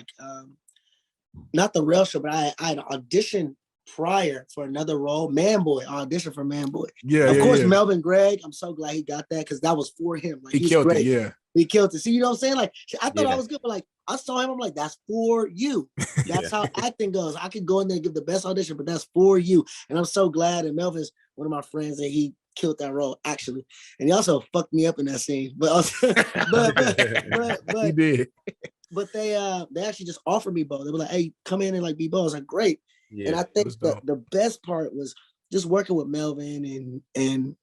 not the Rel show, but I had auditioned prior for another role. Manboy, I auditioned for Manboy.
Yeah,
of course,
yeah.
Melvin Gregg. I'm so glad he got that because that was for him. Like
he killed
great.
it. Yeah.
He killed it. See, you know what I'm saying? Like, I thought I was good, but like, I saw him. I'm like, that's for you. That's how acting goes. I could go in there and give the best audition, but that's for you. And I'm so glad. And Melvin's one of my friends, and he killed that role actually. And he also fucked me up in that scene. But also, but
He did.
But they actually just offered me both. They were like, hey, come in and like be both. I was like, great.
Yeah,
and I think the best part was just working with Melvin and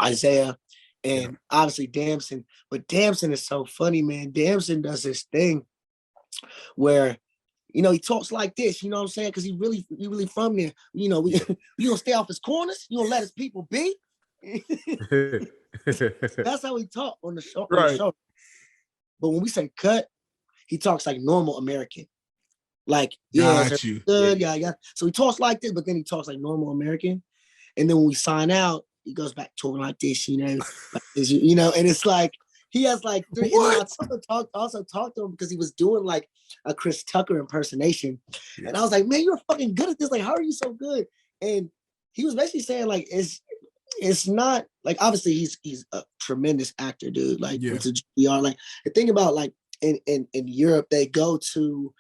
Isaiah and obviously Damson. But Damson is so funny, man. Damson does this thing where he talks like this, you know what I'm saying? Because he really from there. We gonna stay off his corners, you gonna let his people be. That's how he talk on the show.
Right.
But when we say cut, he talks like normal American. Like,
Got you.
Good, yeah. So he talks like this, but then he talks like normal American. And then when we sign out, he goes back talking like this, and it's like he has like three. And I also talked to him because he was doing like a Chris Tucker impersonation. And I was like, man, you're fucking good at this. Like, how are you so good? And he was basically saying like it's not like, obviously he's a tremendous actor, dude. Like it's a GR. Like the thing about like in Europe, they go to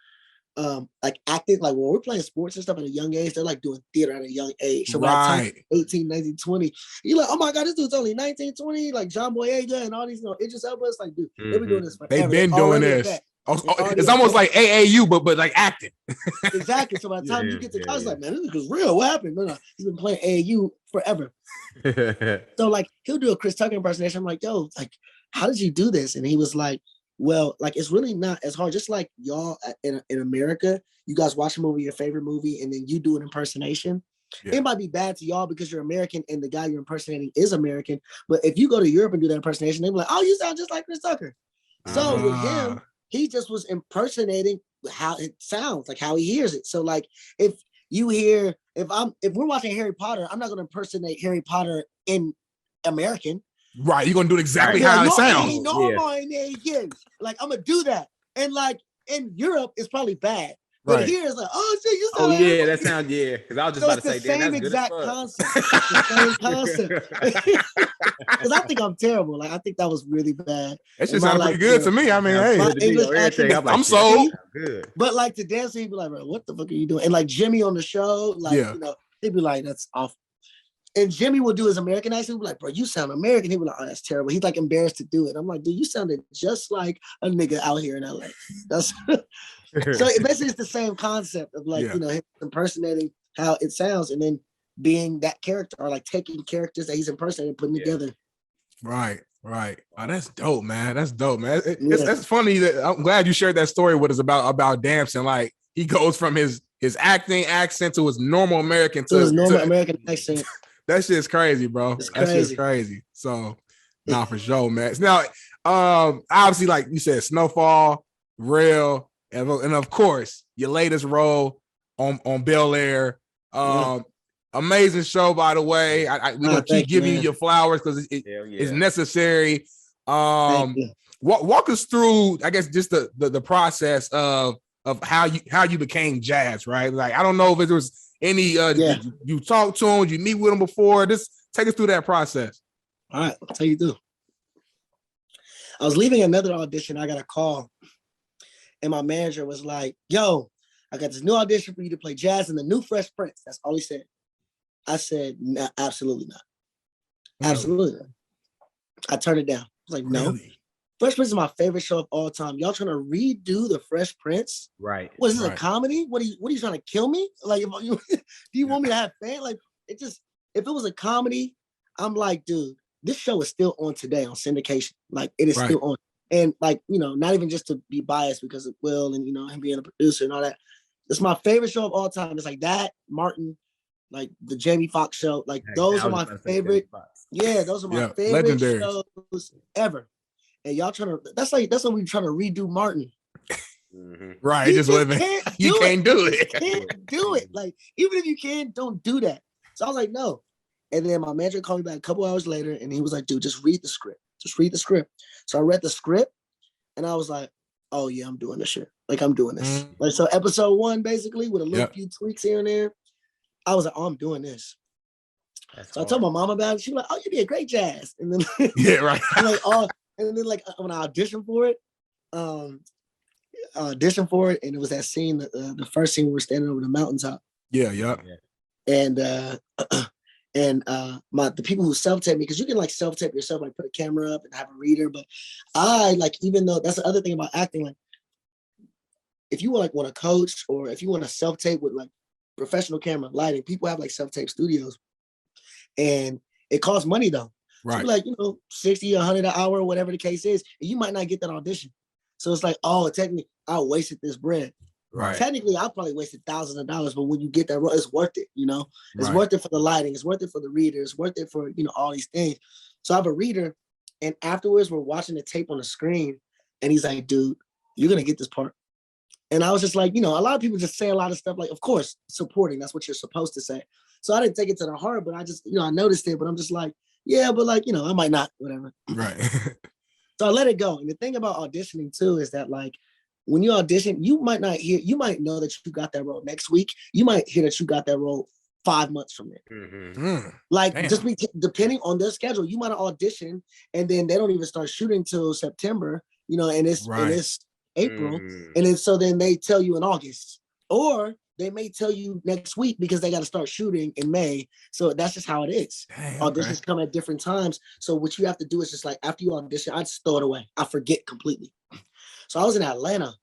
like acting, like when we're playing sports and stuff at a young age, they're like doing theater at a young age. So by the time 18, 19, 20, you're like, oh my God, this dude's only 19, 20, like John Boyega and all these, Idris Elba. It's like, dude, they've been doing this forever.
They've been doing this. It's almost like AAU, but like acting.
Exactly. So by the time you get to college, like, man, this is real. What happened? No, he's been playing AAU forever. So like he'll do a Chris Tucker impersonation. I'm like, yo, like, how did you do this? And he was like, well, like, it's really not as hard. Just like y'all in America, you guys watch a movie, your favorite movie, and then you do an impersonation. Yeah. It might be bad to y'all because you're American and the guy you're impersonating is American. But if you go to Europe and do that impersonation, they'll be like, oh, you sound just like Chris Tucker. So with him, he just was impersonating how it sounds, like how he hears it. So like if we're watching Harry Potter, I'm not going to impersonate Harry Potter in American.
Right, you're gonna do it exactly how it sounds.
Like I'm gonna do that, and like in Europe, it's probably bad. But here it's like, oh shit, you sound.
Oh yeah, that sounds because I was just about to say,
damn, that's exact concept. The same concept. Because I think I'm terrible. Like I think that was really bad.
That just sounded pretty good to me. I mean, hey,
English accent,
I'm sold.
Good.
But like to dance, he'd be like, bro, what the fuck are you doing? And like Jimmy on the show, like he'd be like, that's off. And Jimmy will do his American accent. He'll be like, bro, you sound American. He'll be like, oh, that's terrible. He's like embarrassed to do it. I'm like, dude, you sounded just like a nigga out here in LA. That's so basically it's the same concept of like, you know, him impersonating how it sounds and then being that character or like taking characters that he's impersonating and putting together.
Right. Oh, that's dope, man. That's dope, man. It's funny that I'm glad you shared that story with us about Damson. Like he goes from his acting accent to his normal American
American accent.
That shit's crazy, bro. That shit's crazy. So, nah, for sure, man. Now, obviously, like you said, SnowFall, Rel, and of course, your latest role on Bel-Air. Amazing show, by the way. We're gonna keep giving you your flowers because it's necessary. Walk us through, I guess, just the process of how you became Jazz, right? Like, I don't know if there was any you talk to him, you meet with him before. Just take us through that process.
All right, I'll tell you through. I was leaving another audition. I got a call, and my manager was like, "Yo, I got this new audition for you to play Jazz in the new Fresh Prince." That's all he said. I said, "No, absolutely not. Absolutely not." I turned it down. I was like, "No." Really? Fresh Prince is my favorite show of all time. Y'all trying to redo the Fresh Prince?
Right.
What is this, a comedy? What are you trying to kill me? Like, do you want me to have fans? Like, if it was a comedy, I'm like, dude, this show is still on today on syndication. Like, it is still on. And like, you know, not even just to be biased because of Will and, you know, him being a producer and all that. It's my favorite show of all time. It's like that, Martin, like the Jamie Foxx show. Like, those are my favorite. Yeah, those are my favorite shows ever. And y'all that's what we're trying to redo Martin.
Right. You just living. You can't do it.
You can't do it. Like, even if you can, don't do that. So I was like, no. And then my manager called me back a couple hours later and he was like, dude, just read the script. Just read the script. So I read the script and I was like, oh yeah, I'm doing this shit. Like, I'm doing this. Like, so episode 1, basically, with a little few tweaks here and there, I was like, oh, I'm doing this. So I told my mom about it. She was like, oh, you did great, Jazz. And then I'm like, oh. And then, like, when I auditioned for it, and it was that scene, the first scene we were standing over the mountaintop. And the people who self-tape me, because you can like self-tape yourself, like put a camera up and have a reader. But I, like, even though that's the other thing about acting, like, if you want to coach or if you want to self-tape with like professional camera lighting, people have like self-tape studios, and it costs money though. Right. So like, you know, 60, 100 an hour, whatever the case is, and you might not get that audition. So it's like, oh, technically, I wasted this bread. Right. Technically, I probably wasted thousands of dollars, but when you get that, it's worth it, you know? It's worth it for the lighting. It's worth it for the reader. It's worth it for, you know, all these things. So I have a reader, and afterwards, we're watching the tape on the screen, and he's like, dude, you're going to get this part. And I was just like, you know, a lot of people just say a lot of stuff like, of course, supporting. That's what you're supposed to say. So I didn't take it to the heart, but I just, you know, I noticed it, but I'm just like, yeah, but like, you know, I might not, whatever. Right. So I let it go. And the thing about auditioning too is that like when you audition, you might know that you got that role next week. You might hear that you got that role 5 months from there. Like, just depending on their schedule, you might have auditioned and then they don't even start shooting till September, you know, and it's April. And then so then they tell you in August, or they may tell you next week because they got to start shooting in May. So that's just how it is. Auditions come at different times. So what you have to do is just like, after you audition, I just throw it away. I forget completely. So I was in Atlanta.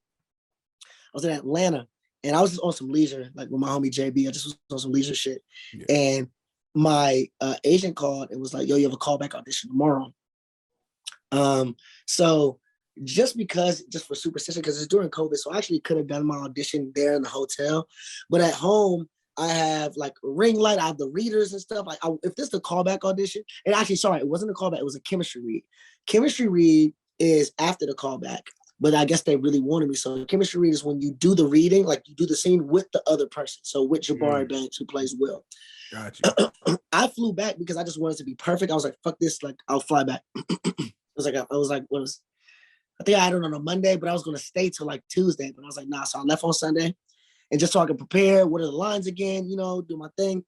And I was just on some leisure, like with my homie JB. I just was on some leisure shit. And my agent called and was like, yo, you have a callback audition tomorrow. So just for superstition, because it's during COVID, so I actually could have done my audition there in the hotel. But at home, I have like a ring light, I have the readers and stuff. Like, if this is the callback audition, and actually, sorry, it wasn't a callback, it was a chemistry read. Chemistry read is after the callback, but I guess they really wanted me. So chemistry read is when you do the reading, like you do the scene with the other person. So with Jabari Banks, who plays Will. Gotcha. I flew back because I just wanted to be perfect. I was like, fuck this, like I'll fly back. I think I had it on a Monday, but I was going to stay till like Tuesday. But I was like, nah. So I left on Sunday, and just so I can prepare, what are the lines again, you know, do my thing.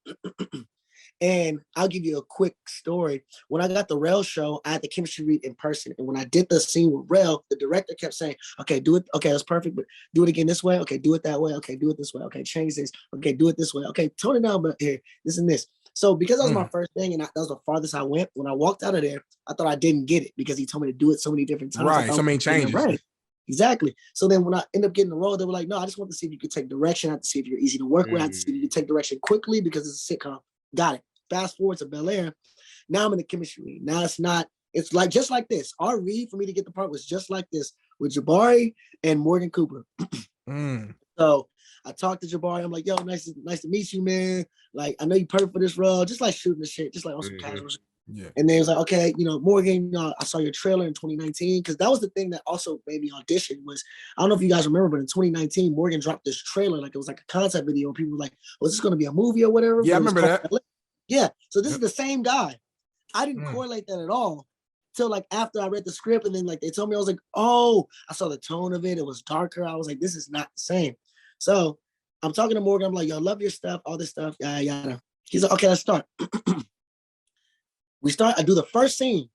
And I'll give you a quick story. When I got the Rel show, I had the chemistry read in person. And when I did the scene with Rel, the director kept saying, okay, do it. Okay, that's perfect. But do it again this way. Okay, do it that way. Okay, do it this way. Okay, change this. Okay, do it this way. Okay, tone it down, but here, this and this. So because that was my first thing, and that was the farthest I went. When I walked out of there, I thought I didn't get it because he told me to do it so many different times.
Right, so many changes.
Right. Exactly. So then when I end up getting the role, they were like, no, I just want to see if you could take direction. I have to see if you're easy to work with. I have to see if you can take direction quickly because it's a sitcom. Got it. Fast forward to Bel-Air. Now I'm in the chemistry read. Now it's like just like this. Our read for me to get the part was just like this with Jabari and Morgan Cooper. So I talked to Jabari. I'm like, yo, nice to meet you, man. Like, I know you're perfect for this role. Just like shooting the shit, just like on some casual shit. Yeah. And then he was like, okay, Morgan, I saw your trailer in 2019. Because that was the thing that also made me audition was, I don't know if you guys remember, but in 2019, Morgan dropped this trailer. Like, it was like a concept video. People were like, was this going to be a movie or whatever?
Yeah, I remember that.
Yeah. So this is the same guy. I didn't correlate that at all till like after I read the script. And then like they told me, I was like, oh, I saw the tone of it. It was darker. I was like, this is not the same. So I'm talking to Morgan. I'm like, yo, love your stuff, all this stuff. Yada. He's like, okay, let's start. I do the first scene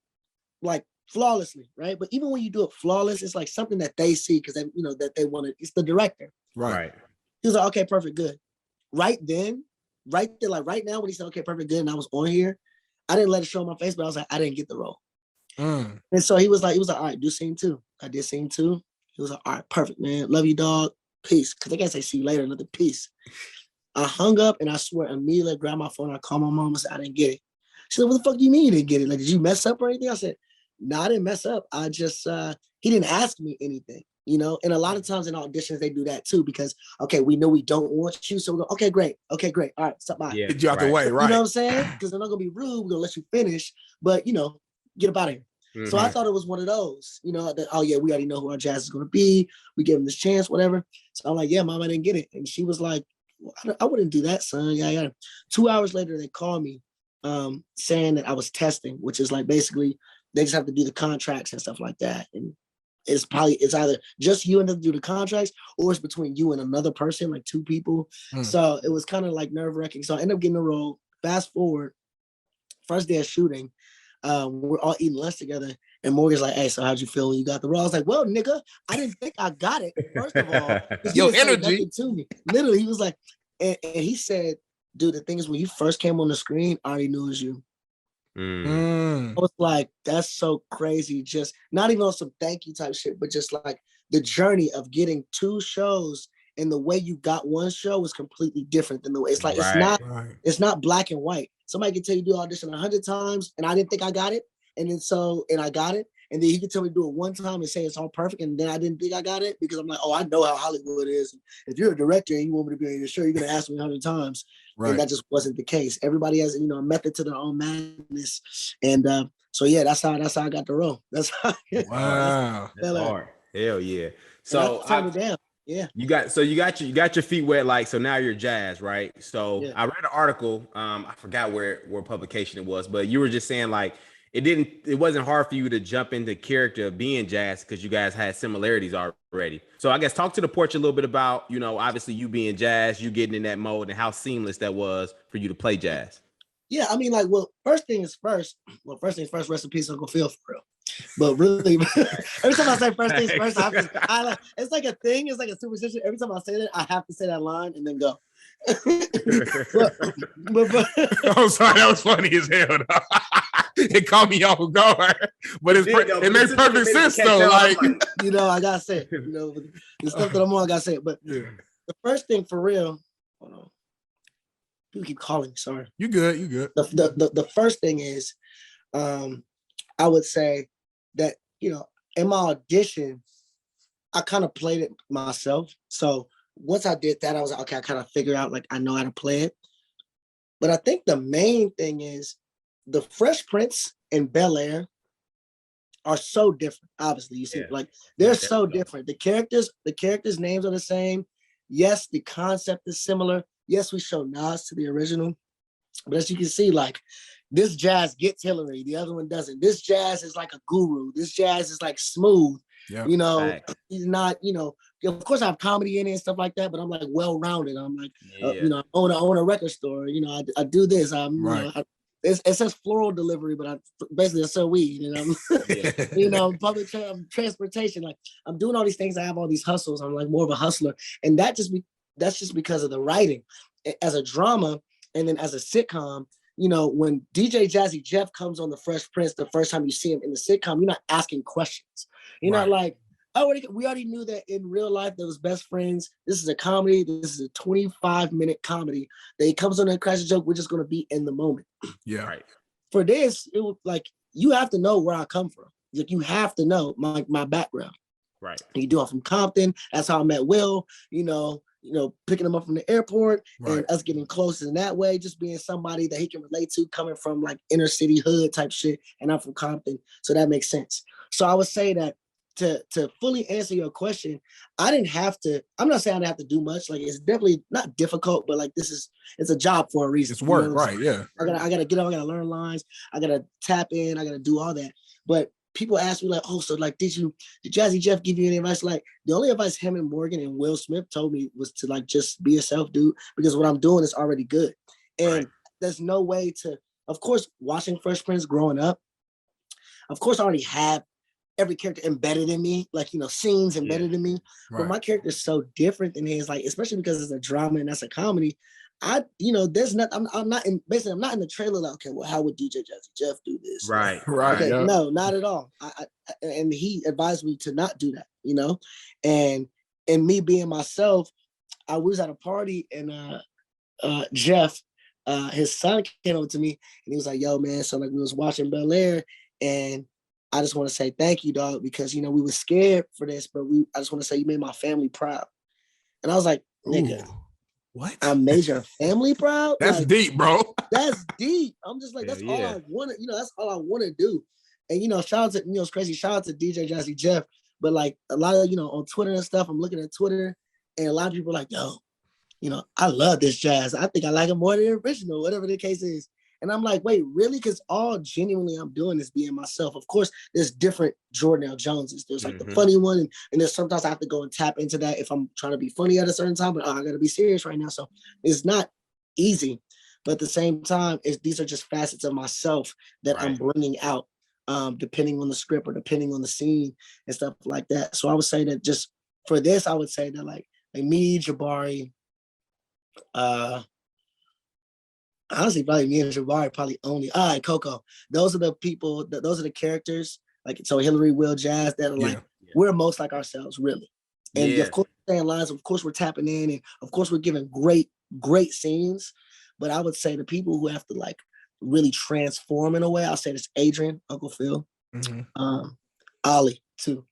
like flawlessly, right? But even when you do it flawless, it's like something that they see because they, that they wanted. It's the director.
Right.
He was like, okay, perfect, good. Right there, like right now when he said, okay, perfect, good, and I was on here, I didn't let it show on my face, but I was like, I didn't get the role. And so he was like, all right, do scene 2. I did scene 2. He was like, all right, perfect, man. Love you, dog. Peace. Because I guess I see you later, another peace. I hung up and I swear immediately grabbed my phone. I called my mom and said, I didn't get it. She said, what the fuck do you mean you didn't get it? Like, did you mess up or anything? I said, no, I didn't mess up. I just, he didn't ask me anything, and a lot of times in auditions, they do that too, because, okay, we know we don't want you. So we go, okay, great. All right, stop by.
Yeah, get you out the way, right.
You know what I'm saying? Because they're not going to be rude. We're going to let you finish, but, get up out of here. Mm-hmm. So I thought it was one of those, that, oh yeah, we already know who our jazz is going to be. We gave him this chance, whatever. So I'm like, yeah, mom, I didn't get it. And she was like, well, I wouldn't do that, son. Yeah. 2 hours later, they called me saying that I was testing, which is like basically they just have to do the contracts and stuff like that. And it's either just you and them do the contracts or it's between you and another person, like 2 people. So it was kind of like nerve-wracking. So I ended up getting a role. Fast forward, first day of shooting, we're all eating lunch together, and Morgan's like, hey, so how'd you feel when you got the role? I was like, well, nigga, I didn't think I got it, first of all.
Your energy.
To me. Literally, he was like, and he said, dude, the thing is, when you first came on the screen, I already knew it was you. I was like, that's so crazy. Just not even on some thank you type shit, but just like the journey of getting 2 shows and the way you got one show was completely different than the way it's like, it's not black and white. Somebody can tell you do audition 100 times and I didn't think I got it. And I got it. And then he could tell me to do it one time and say it's all perfect. And then I didn't think I got it because I'm like, oh, I know how Hollywood is. If you're a director and you want me to be on your show, you're going to ask me 100 times. Right. And that just wasn't the case. Everybody has, a method to their own madness. And so, yeah, that's how I got the role. That's how.
Wow.
That's hard. Hell yeah. So
yeah.
You got your feet wet, like, so now you're jazz, right? So I read an article, I forgot where publication it was, but you were just saying like it wasn't hard for you to jump into character of being jazz because you guys had similarities already. So I guess talk to the Porch a little bit about, obviously you being jazz, you getting in that mode and how seamless that was for you to play jazz.
Yeah, I mean, like, first things first, rest in peace, Uncle Phil, for real. But really, every time I say first things first, I like, it's like a thing. It's like a superstition. Every time I say that, I have to say that line and then go. but
I'm sorry, that was funny as hell. It caught me off guard, but it makes perfect sense though. Like,
I gotta say it. The stuff that I'm on, I gotta say it. But the first thing for real, hold on. People keep calling me. Sorry.
You good.
The first thing is, I would say that, in my audition, I kind of played it myself. So once I did that, I was like, okay, I kind of figured out, like, I know how to play it. But I think the main thing is the Fresh Prince and Bel-Air are so different. Obviously, you see, like, they're so different. The characters' names are the same. Yes, the concept is similar. Yes, we show nods to the original. But as you can see, like, this jazz gets Hillary, the other one doesn't. This jazz is like a guru. This jazz is like smooth. Yeah, he's not, of course I have comedy in it and stuff like that, but I'm like well-rounded. I'm like, I own a record store. I do this. It says floral delivery, but basically I sell weed, and I'm, public transportation. Like, I'm doing all these things. I have all these hustles. I'm like more of a hustler. And that's just because of the writing. As a drama and then as a sitcom, when DJ Jazzy Jeff comes on the Fresh Prince, the first time you see him in the sitcom, you're not asking questions. You're not like, oh, we already knew that in real life they was best friends. This is a comedy. This is a 25-minute comedy. That he comes on and crashes a joke. We're just going to be in the moment.
Yeah. Right.
For this, it was like, you have to know where I come from. Like, you have to know my background.
Right.
You do it from Compton. That's how I met Will, picking him up from the airport and us getting close in that way, just being somebody that he can relate to, coming from like inner city hood type shit. And I'm from Compton. So that makes sense. So I would say that to fully answer your question, I'm not saying I didn't have to do much. Like, it's definitely not difficult, but like, it's a job for a reason.
It's work, right? Yeah.
I gotta get up, I gotta learn lines, I gotta tap in, I gotta do all that. But people ask me like, oh, so like, did Jazzy Jeff give you any advice? Like, the only advice him and Morgan and Will Smith told me was to like, just be yourself, dude, because what I'm doing is already good. And there's no way to, of course, watching Fresh Prince growing up, of course, I already have every character embedded in me, like, scenes embedded in me. But my character is so different than his, like, especially because it's a drama and that's a comedy. There's nothing. I'm not in the trailer. Like, okay, well, how would DJ Jazzy Jeff do this?
Right.
Okay, no, not at all. And he advised me to not do that. And me being myself, I was at a party and Jeff, his son came over to me and he was like, "Yo, man, so like we was watching Bel-Air and I just want to say thank you, dog, because we were scared for this, but I just want to say you made my family proud." And I was like, "Nigga." Ooh.
What?
I made your family proud?
That's like, deep, bro.
That's deep. I'm just like, that's all I want to, that's all I want to do. And, shout out to, it's crazy. Shout out to DJ Jazzy Jeff. But like a lot of, on Twitter and stuff, I'm looking at Twitter and a lot of people are like, yo, I love this jazz. I think I like it more than the original, whatever the case is. And I'm like, wait, really? Because all genuinely I'm doing is being myself. Of course, there's different Jordan L. Joneses. There's like the funny one. And there's sometimes I have to go and tap into that if I'm trying to be funny at a certain time. But I got to be serious right now. So it's not easy. But at the same time, these are just facets of myself that I'm bringing out, depending on the script or depending on the scene and stuff like that. So I would say that just for this, I would say that like me, Jabari, honestly, probably me and Jabari probably only. All right, Coco. Those are the people. Those are the characters. Like, so Hillary, Will, Jazz. That are like we're most like ourselves, really. And of course, we're saying lines. Of course, we're tapping in, and of course, we're giving great scenes. But I would say the people who have to like really transform in a way, I'll say this: Adrian, Uncle Phil, Ollie too.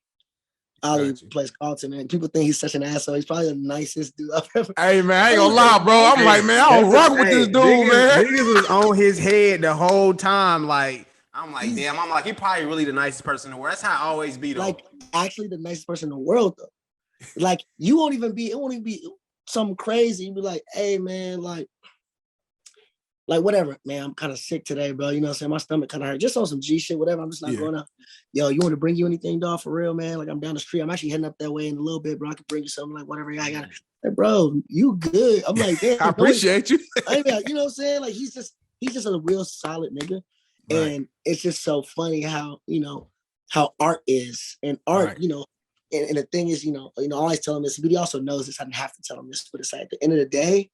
Ollie plays Carlton, man. People think he's such an asshole. He's probably the nicest dude I've ever.
Hey, man, I ain't gonna lie, bro. I'm like, man, I don't rock with this dude, man.
Niggas was on his head the whole time. Like, I'm like, damn. I'm like, he probably really the nicest person in the world. That's how I always be, though.
Like, actually, the nicest person in the world, though. Like, it won't even be something crazy. You'd be like, hey, man, like whatever, man, I'm kind of sick today, bro. You know what I'm saying? My stomach kind of hurt. Just on some G shit, whatever. I'm just not going out. Yo, you want to bring you anything, dog, for real, man? Like, I'm down the street. I'm actually heading up that way in a little bit, bro. I can bring you something, like whatever I got. Like, bro, you good. I'm like, damn.
I appreciate you.
You know what I'm saying? Like, he's just a real solid nigga. Right. And it's just so funny how, how art is. And art, and the thing is, I always tell him this, but he also knows this. I didn't have to tell him this, but it's like, at the end of the day,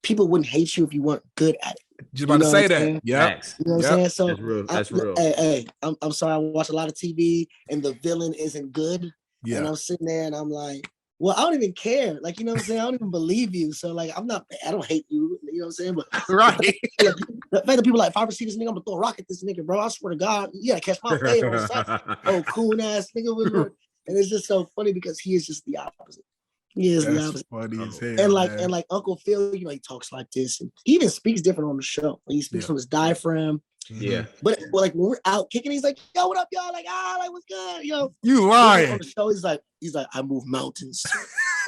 people wouldn't hate you if you weren't good at it.
Just about to say that. Yeah.
You know what I'm saying? So
that's real.
Hey, I'm sorry. I watch a lot of TV and the villain isn't good. Yeah. And I'm sitting there and I'm like, well, I don't even care. Like, you know what I'm saying? I don't even believe you. So like, I don't hate you. You know what I'm saying? But
right.
The fact that people like, if I ever see this nigga, I'm gonna throw a rock at this nigga, bro. I swear to God, you gotta catch my face on sight. Oh, cool ass nigga. And it's just so funny because he is just the opposite. He is the opposite.
Funny as hell,
and like Uncle Phil, he talks like this, and he even speaks different on the show. He speaks from his diaphragm.
Yeah.
But like when we're out kicking, he's like, "Yo, what up, y'all?" Like, like what's good?
You lying.
On the show, he's like, I move mountains.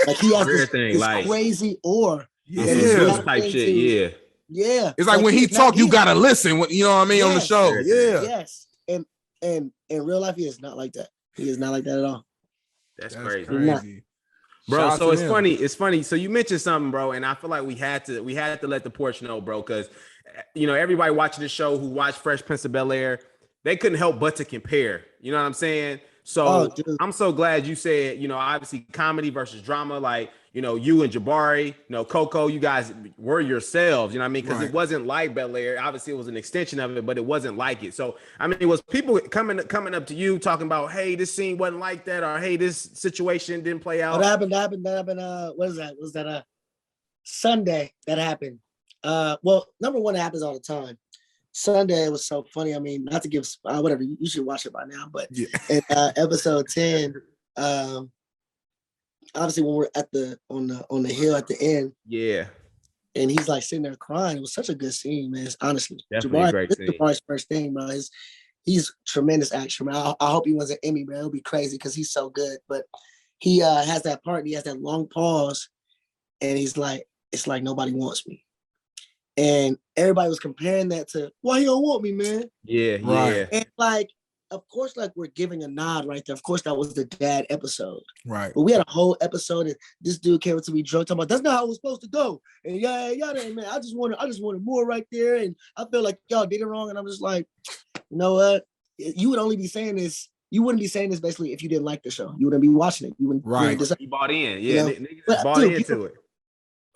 Like he has this like, crazy aura.
Type shit. Yeah.
It's like when he talk, you gotta listen. You know what I mean on the show. Yeah.
Yes. And in real life, he is not like that. He is not like that at all.
That's crazy. Bro, so it's funny. It's funny. So you mentioned something, bro, and I feel like we had to let the Porch know, bro, because everybody watching the show who watched Fresh Prince of Bel-Air, they couldn't help but to compare. You know what I'm saying? So
dude.
I'm so glad you said, you know, obviously comedy versus drama. Like, you know, you and Jabari, you know, Coco, you guys were yourselves, you know what I mean? Because it wasn't like Bel-Air. Obviously, it was an extension of it, but it wasn't like it. So, I mean, it was people coming up to you talking about, hey, this scene wasn't like that, or hey, this situation didn't play out.
What happened? What is that? Was that Sunday that happened? Well, number one, it happens all the time. Sunday was so funny. I mean, not to give whatever, you should watch it by now, but in episode 10, obviously when we're at on the hill at the end, and he's like sitting there crying. It was such a good scene, man. Honestly,
definitely a great scene.
Jabari's first thing, bro. He's tremendous action, man. I hope he wins an Emmy, man. It'll be crazy because he's so good. But he has that part. He has that long pause, and he's like, "It's like nobody wants me." And everybody was comparing that to, why you don't want me, man?
Yeah.
And like, of course, like we're giving a nod right there. Of course, that was the dad episode.
Right.
But we had a whole episode and this dude came up to me drunk talking about, that's not how it was supposed to go. And y'all, man, I just wanted more right there. And I feel like y'all did it wrong. And I'm just like, you know what? You would only be saying this. You wouldn't be saying this basically if you didn't like the show. You wouldn't be watching it. You wouldn't
You bought in. Yeah.
You know?
Niggas bought into it.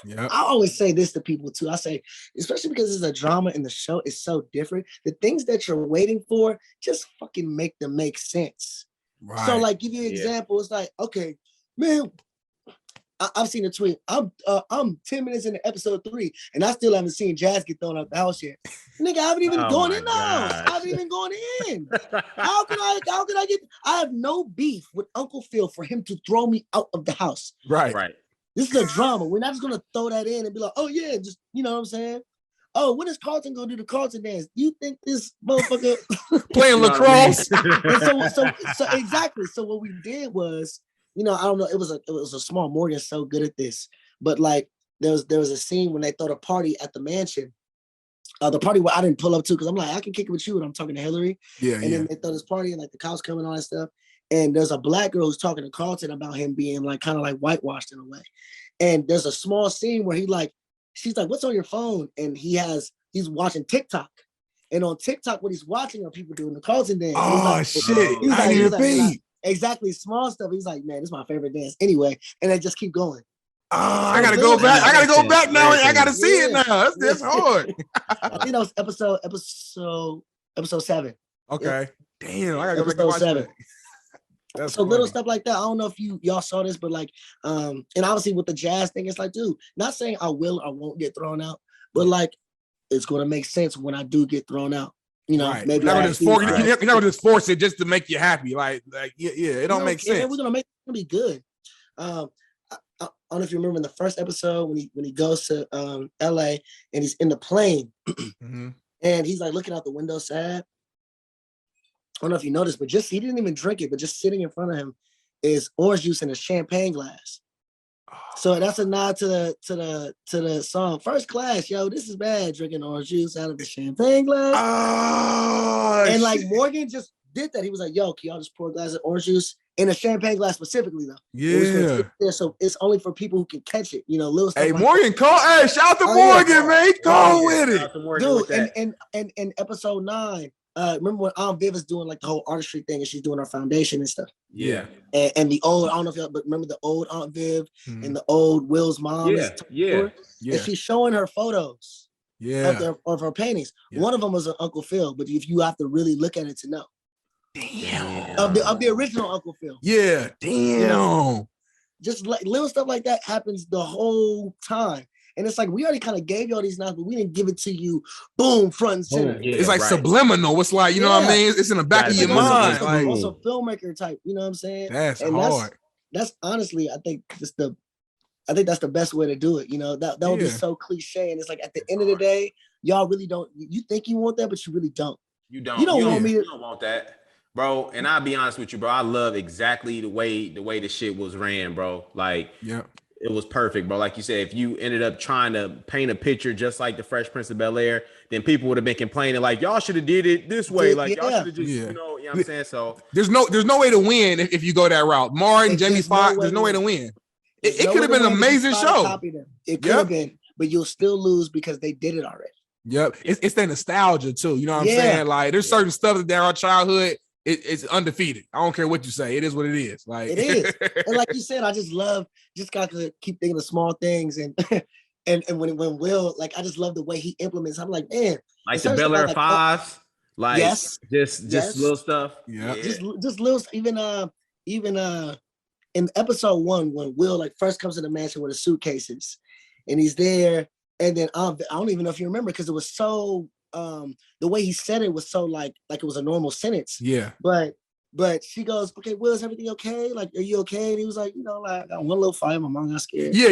Yeah,
I always say this to people too. I say, especially because it's a drama and the show is so different, the things that you're waiting for, just fucking make them make sense. Right. So, like, give you an example. It's like, okay, man, I've seen a tweet. I'm 10 minutes into episode 3, and I still haven't seen Jazz get thrown out the house yet. Nigga, I haven't even gone in the house. I haven't even gone in. How can I get? I have no beef with Uncle Phil for him to throw me out of the house.
Right.
This is a drama. We're not just gonna throw that in and be like, oh yeah, just, you know what I'm saying? Oh, when is Carlton gonna do the Carlton dance? You think this motherfucker
playing lacrosse?
So exactly. So what we did was, you know, I don't know, it was a small. Morgan's so good at this, but like there was a scene when they throw a party at the mansion. The party where I didn't pull up to because I'm like, I can kick it with you, and I'm talking to Hillary. And then they throw this party and like the cows coming and all that stuff. And there's a black girl who's talking to Carlton about him being like kind of like whitewashed in a way. And there's a small scene where she's like, what's on your phone? And he's watching TikTok. And on TikTok, what he's watching are people doing the Carlton dance.
Oh, shit. I didn't even think.
Exactly, small stuff. He's like, man, this is my favorite dance. Anyway, and they just keep going.
I gotta go back. I gotta go back now. I gotta see it now. That's hard.
I think that was episode 7.
Okay. Damn, I gotta go back
and
watch 7. That.
That's so funny. Little stuff like that. I don't know if y'all saw this, but like, and obviously with the Jazz thing, it's like, dude, not saying I will or won't get thrown out, but like, it's gonna make sense when I do get thrown out. You know, maybe
you're not gonna just force it just to make you happy. Like it don't make sense.
We're gonna be good. I don't know if you remember in the first episode when he goes to LA and he's in the plane and he's like looking out the window sad. I don't know if you noticed, but he didn't even drink it, but just sitting in front of him is orange juice in a champagne glass. So that's a nod to the song First Class. Yo, this is bad, drinking orange juice out of the champagne glass. And like Morgan just did that. He was like, yo, can y'all just pour a glass of orange juice in a champagne glass specifically though?
Yeah.
So it's only for people who can catch it, you know, little stuff.
Hey,
like
Morgan, call. Hey, shout out to Morgan, man. Go with it.
Dude, and in episode 9, remember when Aunt Viv is doing like the whole artistry thing and she's doing her foundation and stuff.
Yeah.
And the old, I don't know if y'all, but remember the old Aunt Viv and the old Will's mom.
Yeah.
And she's showing her photos. Of her paintings. Yeah. One of them was an Uncle Phil, but if you have to really look at it to know.
Damn.
Of the original Uncle Phil.
Yeah. Damn.
Just like little stuff like that happens the whole time. And it's like, we already kind of gave you all these nods, but we didn't give it to you, boom, front and center.
It's like subliminal. It's like, you know what I mean? It's in the back of your mind.
Like, also filmmaker type, you know what I'm saying?
That's hard.
That's honestly, I think that's the best way to do it. You know, that would be so cliche. And it's like, at the end of the day, y'all really don't, you think you want that, but you really don't.
You don't want that. Bro, and I'll be honest with you, bro. I love exactly the way the shit was ran, bro. Like, it was perfect, bro. Like you said, if you ended up trying to paint a picture just like the Fresh Prince of Bel-Air, then people would have been complaining like, y'all should have did it this way. Like y'all should have just, you know what I'm saying? So
there's no way to win if you go that route. Martin, Jamie Foxx, there's no way to win. It could have been an amazing show.
It could have been, but you'll still lose because they did it already.
Yep. It's that nostalgia too. You know what I'm saying? Like there's certain stuff that in our childhood it's undefeated. I don't care what you say. It is what it is. Like
it is. And like you said, I just got to keep thinking of small things and and when Will, like I just love the way he implements. I'm like, man,
like the Bel-Air fives, like
yes,
just little stuff.
Yeah.
Just little, even in episode 1 when Will like first comes to the mansion with the suitcases and he's there, and then I don't even know if you remember because it was so the way he said it was so like it was a normal sentence.
Yeah.
But she goes, okay, Will, is everything okay? Like, are you okay? And he was like, like I got one little fight. My mom got scared.
Yeah.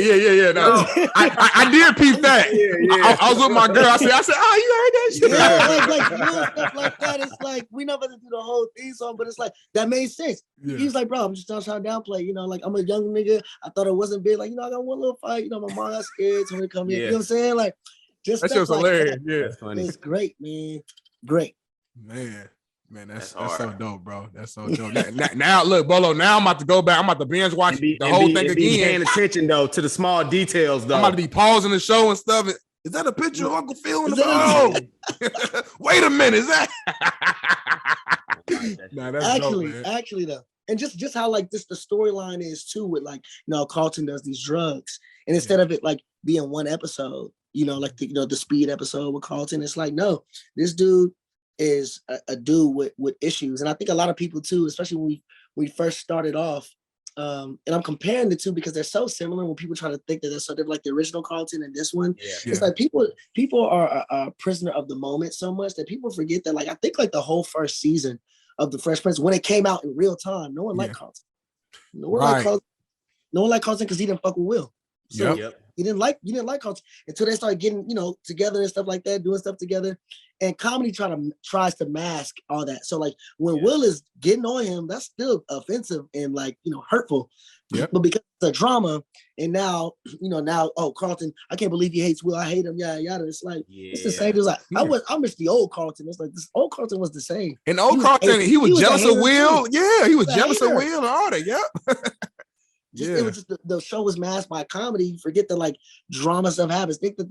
No, I did peep that. Yeah. I was with my girl. I said, oh, you heard that shit?
Yeah, like little stuff like that. It's like we not about to do the whole theme song, but it's like that made sense. Yeah. He was like, bro, I'm just trying to downplay. Like I'm a young nigga. I thought it wasn't big. Like, I got one little fight. My mom got scared. Told me to come in. You know what I'm saying? Like, just
that shit's like hilarious.
That.
Yeah,
that's funny.
It's great, man. Great.
Man, that's so dope, bro. That's so dope. Now, look, Bolo. Now I'm about to go back. I'm about to binge watch the whole thing again.
Paying attention though to the small details, though.
I'm about to be pausing the show and stuff. Is that a picture of Uncle Phil in the photo? Wait a minute, is that? Nah, that's
actually,
dope, man.
Actually, though, and just how like this the storyline is too with like Carlton does these drugs, and instead of it like being one episode, like the speed episode with Carlton, it's like no, this dude is a dude with issues. And I think a lot of people too, especially when we first started off, and I'm comparing the two because they're so similar when people try to think that they're so different, like the original Carlton and this one. It's like people are a prisoner of the moment so much that people forget that, like, I think like the whole first season of the Fresh Prince, when it came out in real time, no one liked Carlton. No one liked Carlton because he didn't fuck with Will. So you didn't like Carlton until they started getting, together and stuff like that, doing stuff together. And comedy tries to mask all that. So like when Will is getting on him, that's still offensive and like, hurtful. Yep. But because it's a drama, and now, Carlton, I can't believe he hates Will. I hate him. Yada yada. It's like it's the same. It's like I miss the old Carlton. It's like this old Carlton was the same.
And old Carlton, he was jealous of Will. Yeah, he was jealous of Will and all that. Yep.
It was just the show was masked by comedy. You forget that like drama stuff happens. People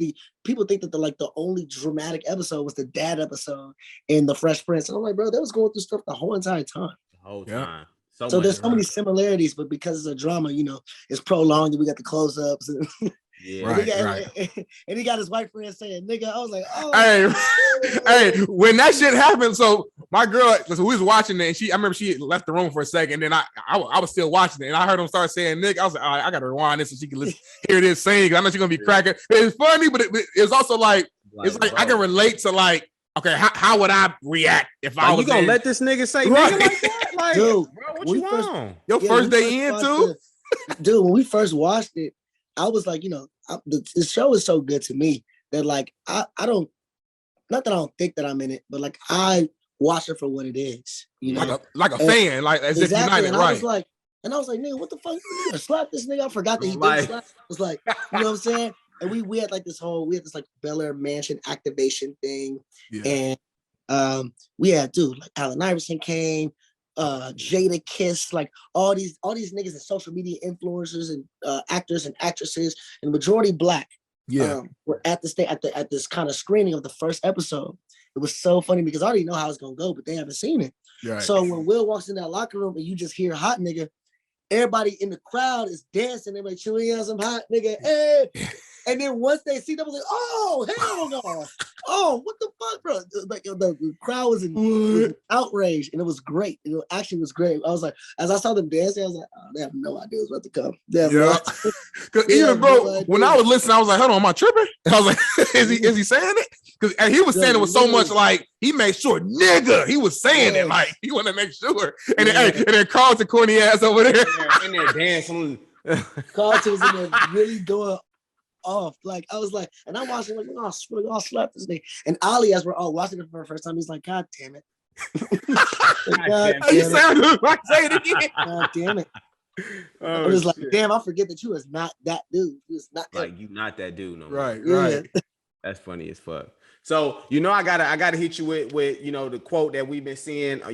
think that the only dramatic episode was the dad episode in the Fresh Prince. And I'm like, bro, they was going through stuff the whole entire time.
The whole time.
So there's so many similarities, but because it's a drama, it's prolonged. And we got the close-ups. And he got his white friend saying, nigga. I was like, oh.
Hey, when that shit happened, so my girl, we was watching it, and I remember she left the room for a second, and then I was still watching it, and I heard him start saying nigga. I was like, all right, I gotta rewind this so she can hear this saying. I know she's gonna be cracking. It's funny, but it's also like it's like I can relate to like, okay, how would I react if I was?
You gonna let this nigga say nigga like that? Like,
dude,
bro, what you want?
Your first day in too?
Dude, when we first watched it, I was like, the show is so good to me that like I don't, not that I don't think that I'm in it, but like I watch it for what it is,
like a fan, like as
exactly,
if united, right?
I was like, nigga, what the fuck? You slap this nigga? I forgot that he did slap. I was like, you know what I'm saying? And we had like this like Bel-Air mansion activation thing, and we had like Allen Iverson came. Jada Kiss, like all these niggas and social media influencers and actors and actresses, and the majority black. Were at this kind of screening of the first episode. It was so funny because I already know how it's gonna go, but they haven't seen it. Right. So when Will walks in that locker room and you just hear hot nigga, everybody in the crowd is dancing. They're like, chewing on some hot nigga, hey. And then once they see them, I was like, oh, hell no. Oh, what the fuck, bro? Like the crowd was in outrage, and it was great. It actually was great. I was like, as I saw them dancing, I was like, oh, they have no idea what's about to come.
Because even, bro, when I was listening, I was like, hold on, am I tripping? And I was like, is he saying it? Because he was saying it with so much like, he made sure, nigga, he was saying it like, he wanted to make sure. And then Carlton corny ass over there.
In there dancing.
Carlton was in there really going off. Like I was like, and I'm watching like, I'll slap this nigga. And Ali, as we're all watching it for the first time, he's like, God damn it. God
say it again.
God damn it. I was like, damn, I forget that you was not that dude. You was not
like you not that dude no more.
Right.
That's funny as fuck. So I gotta hit you with the quote that we've been seeing on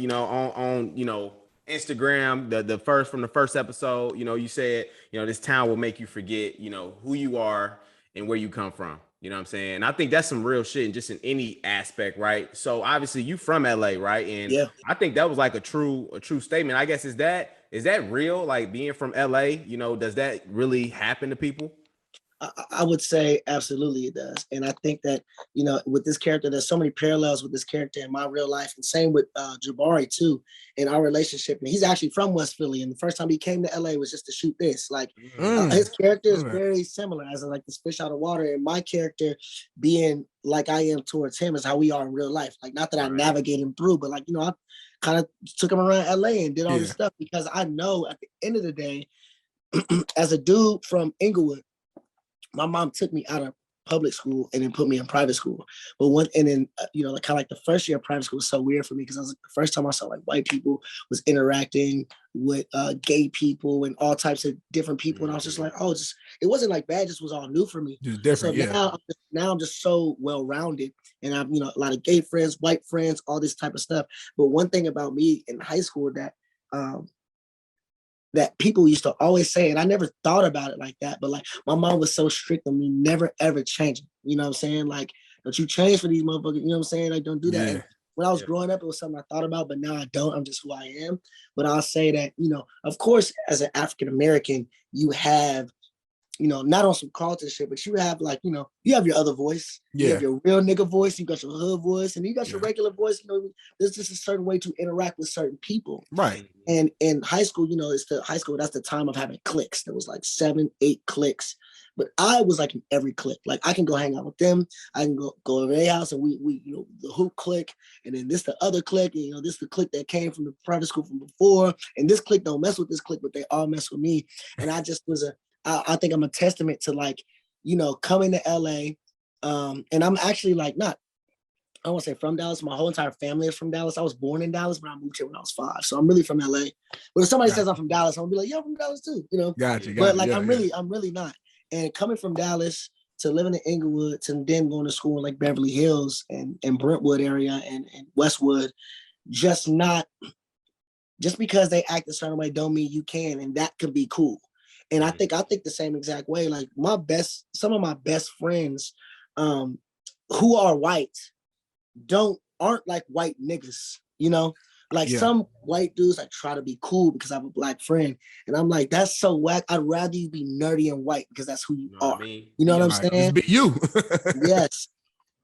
Instagram, the first episode. You said, this town will make you forget, who you are and where you come from. You know what I'm saying? I think that's some real shit, and just in any aspect, right? So obviously you from LA, right? And
Yeah.
I think that was like a true statement. I guess is that real? Like being from LA, you know, does that really happen to people?
I would say absolutely it does. And I think that, you know, with this character, there's so many parallels with this character in my real life. And same with Jabari too, in our relationship. And he's actually from West Philly. And the first time he came to LA was just to shoot this. Like his character is very similar as like this fish out of water. And my character being like I am towards him is how we are in real life. Like not that I navigate him through, but like, you know, I kind of took him around LA and did all this stuff because I know at the end of the day, as a dude from Inglewood, my mom took me out of public school and then put me in private school. But you know, like kind of like the first year of private school was so weird for me because I was like, the first time I saw like white people was interacting with gay people and all types of different people. And I was just like, oh, it wasn't like bad, it just was all new for me.
Just different.
So now I'm just so well-rounded and I've, you know, a lot of gay friends, white friends, all this type of stuff. But one thing about me in high school that people used to always say, and I never thought about it like that, but like my mom was so strict on me never ever changing. You know what I'm saying? Like, don't you change for these motherfuckers? You know what I'm saying? Like, don't do that. And when I was growing up, it was something I thought about, but now I don't. I'm just who I am. But I'll say that, you know, of course, as an African American, you have, you know, not on some culture shit, but you have like, you know, you have your other voice. You have your real nigga voice. You got your hood voice, and you got your regular voice. You know, there's just a certain way to interact with certain people.
Right.
And in high school, you know, that's the time of having cliques. There was like 7, 8 cliques. But I was like in every clique. Like I can go hang out with them. I can go to their house and we you know, the hoop clique. And then this the other clique. And, you know, this the clique that came from the private school from before. And this clique don't mess with this clique, but they all mess with me. And I just was I think I'm a testament to like, you know, coming to LA. And I'm actually like I won't say from Dallas. My whole entire family is from Dallas. I was born in Dallas, but I moved here when I was 5. So I'm really from LA. But if somebody says I'm from Dallas, I'm gonna be like, yeah, I'm from Dallas too, you know. But like I'm really not. And coming from Dallas to living in Inglewood to then going to school in like Beverly Hills and Brentwood area and Westwood, just because they act a certain way don't mean you can, and that could be cool. And I think the same exact way. Like some of my best friends who are white aren't like white niggas, you know? Like some white dudes like try to be cool because I have a black friend. And I'm like, that's so whack. I'd rather you be nerdy and white because that's who you are. I mean? You know what I'm saying?
Just be you.
Yes.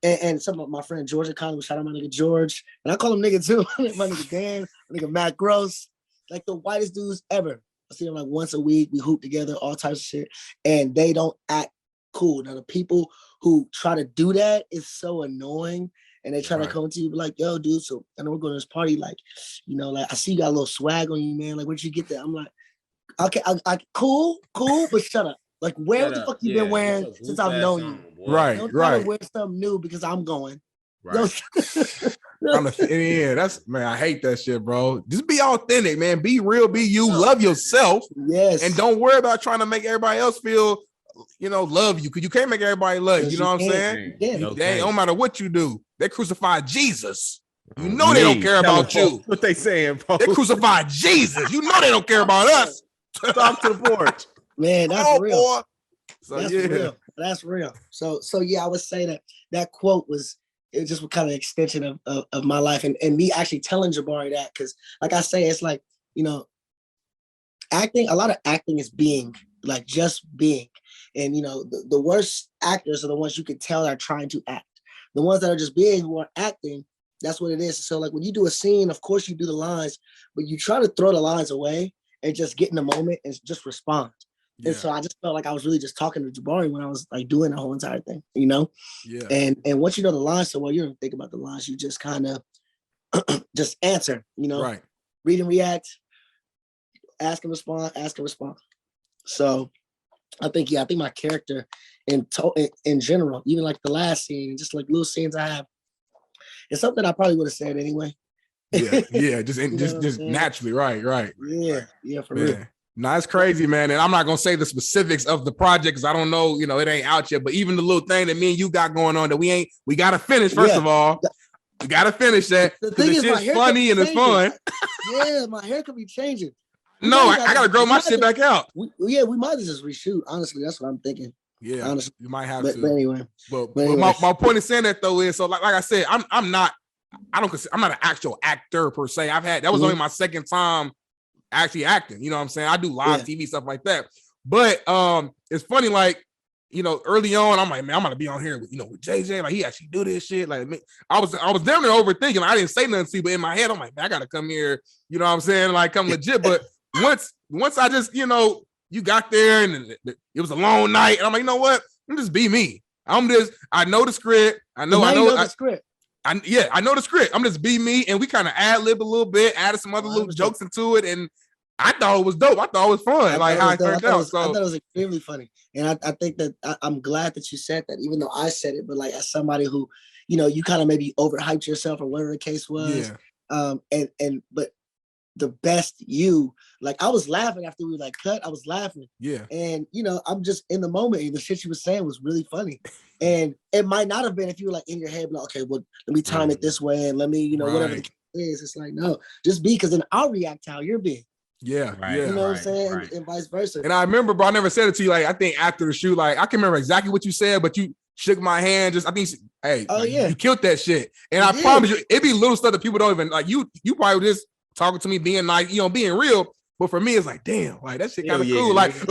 And some of my friend George Economy, shout out my nigga George. And I call him nigga too. My nigga Dan, my nigga Matt Gross. Like the whitest dudes ever. I see them like once a week. We hoop together, all types of shit. And they don't act cool. Now the people who try to do that is so annoying. And they try to come to you like, yo, dude, so I know we're going to this party. Like, you know, like I see you got a little swag on you, man. Like, where'd you get that? I'm like, okay, I cool, but shut up. Like, where the fuck you been wearing since I've known you? Don't try to wear something new because I'm going.
Right. That's, man, I hate that shit, bro. Just be authentic, man. Be real, be you, love yourself.
Yes.
And don't worry about trying to make everybody else feel, you know, love you, because you can't make everybody love you. You know what I'm saying? They don't matter what you do. They crucified Jesus. You know they don't care about you.
What they saying, bro?
They crucified Jesus. You know they don't care about us.
Talk to the porch.
Man, that's real.
Boy. So
that's real. That's real. So yeah, I would say that quote was just kind of extension of my life and me actually telling Jabari that, because like I say, it's like, you know, a lot of acting is being, like just being. And, you know, the worst actors are the ones you can tell are trying to act. The ones that are just being, who are acting, that's what it is. So like when you do a scene, of course you do the lines, but you try to throw the lines away and just get in the moment and just respond. Yeah. And so I just felt like I was really just talking to Jabari when I was like doing the whole entire thing, you know? Yeah. And once you know the lines so well, you don't think about the lines. You just kind of just answer, you know? Right. Read and react, ask and respond. So I think my character in general, even like the last scene, just like little scenes I have, it's something I probably would have said anyway.
Yeah, just naturally, right.
Yeah, for real.
No, it's crazy, man. And I'm not gonna say the specifics of the project because I don't know, you know, it ain't out yet. But even the little thing that me and you got going on that we gotta finish. First of all, we gotta finish that because it's just funny and it's fun.
Yeah, my hair could be changing.
No, I gotta grow my shit back out.
We might just reshoot. Honestly, that's what I'm thinking.
Yeah,
honestly.
you might have
But
to.
anyway,
But
anyway.
my point in saying that though is, so like I said, I'm not an actual actor per se. That was only my second time actually acting. You know what I'm saying? I do live TV stuff like that. But it's funny, like, you know, early on, I'm like, man, I'm gonna be on here with, you know, with JJ. Like, he actually do this shit. Like, I was down there overthinking. I didn't say nothing to you, but in my head, I'm like, man, I gotta come here. You know what I'm saying? Like, come legit. But once I just, you know, you got there and it was a long night, and I'm like, you know what? I'm just be me. I know the script. I know
the script.
I know the script. I'm just be me, and we kind of ad-lib a little bit, added some other little jokes into it, and I thought it was dope. I thought it was fun. I thought
it was extremely funny, and I think that I'm glad that you said that, even though I said it, but like as somebody who, you know, you kind of maybe overhyped yourself or whatever the case was. But the best you, like, I was laughing after we were like cut. I was laughing.
Yeah.
And, you know, I'm just in the moment, and the shit you were saying was really funny. And it might not have been if you were like in your head, like, okay, well, let me time it this way, and let me, you know, whatever the case is. It's like, no, just be, because then I'll react to how you're being.
Yeah.
You know what I'm saying? And vice versa.
And I remember, bro, I never said it to you. Like, I think after the shoot, like, I can remember exactly what you said, but you shook my hand. Just, I think, hey, you killed that shit. And I promise you, it'd be little stuff that people don't even, like, you probably just talking to me, being like, you know, being real. But for me, it's like, damn, like, that shit kind of cool. Like, I'm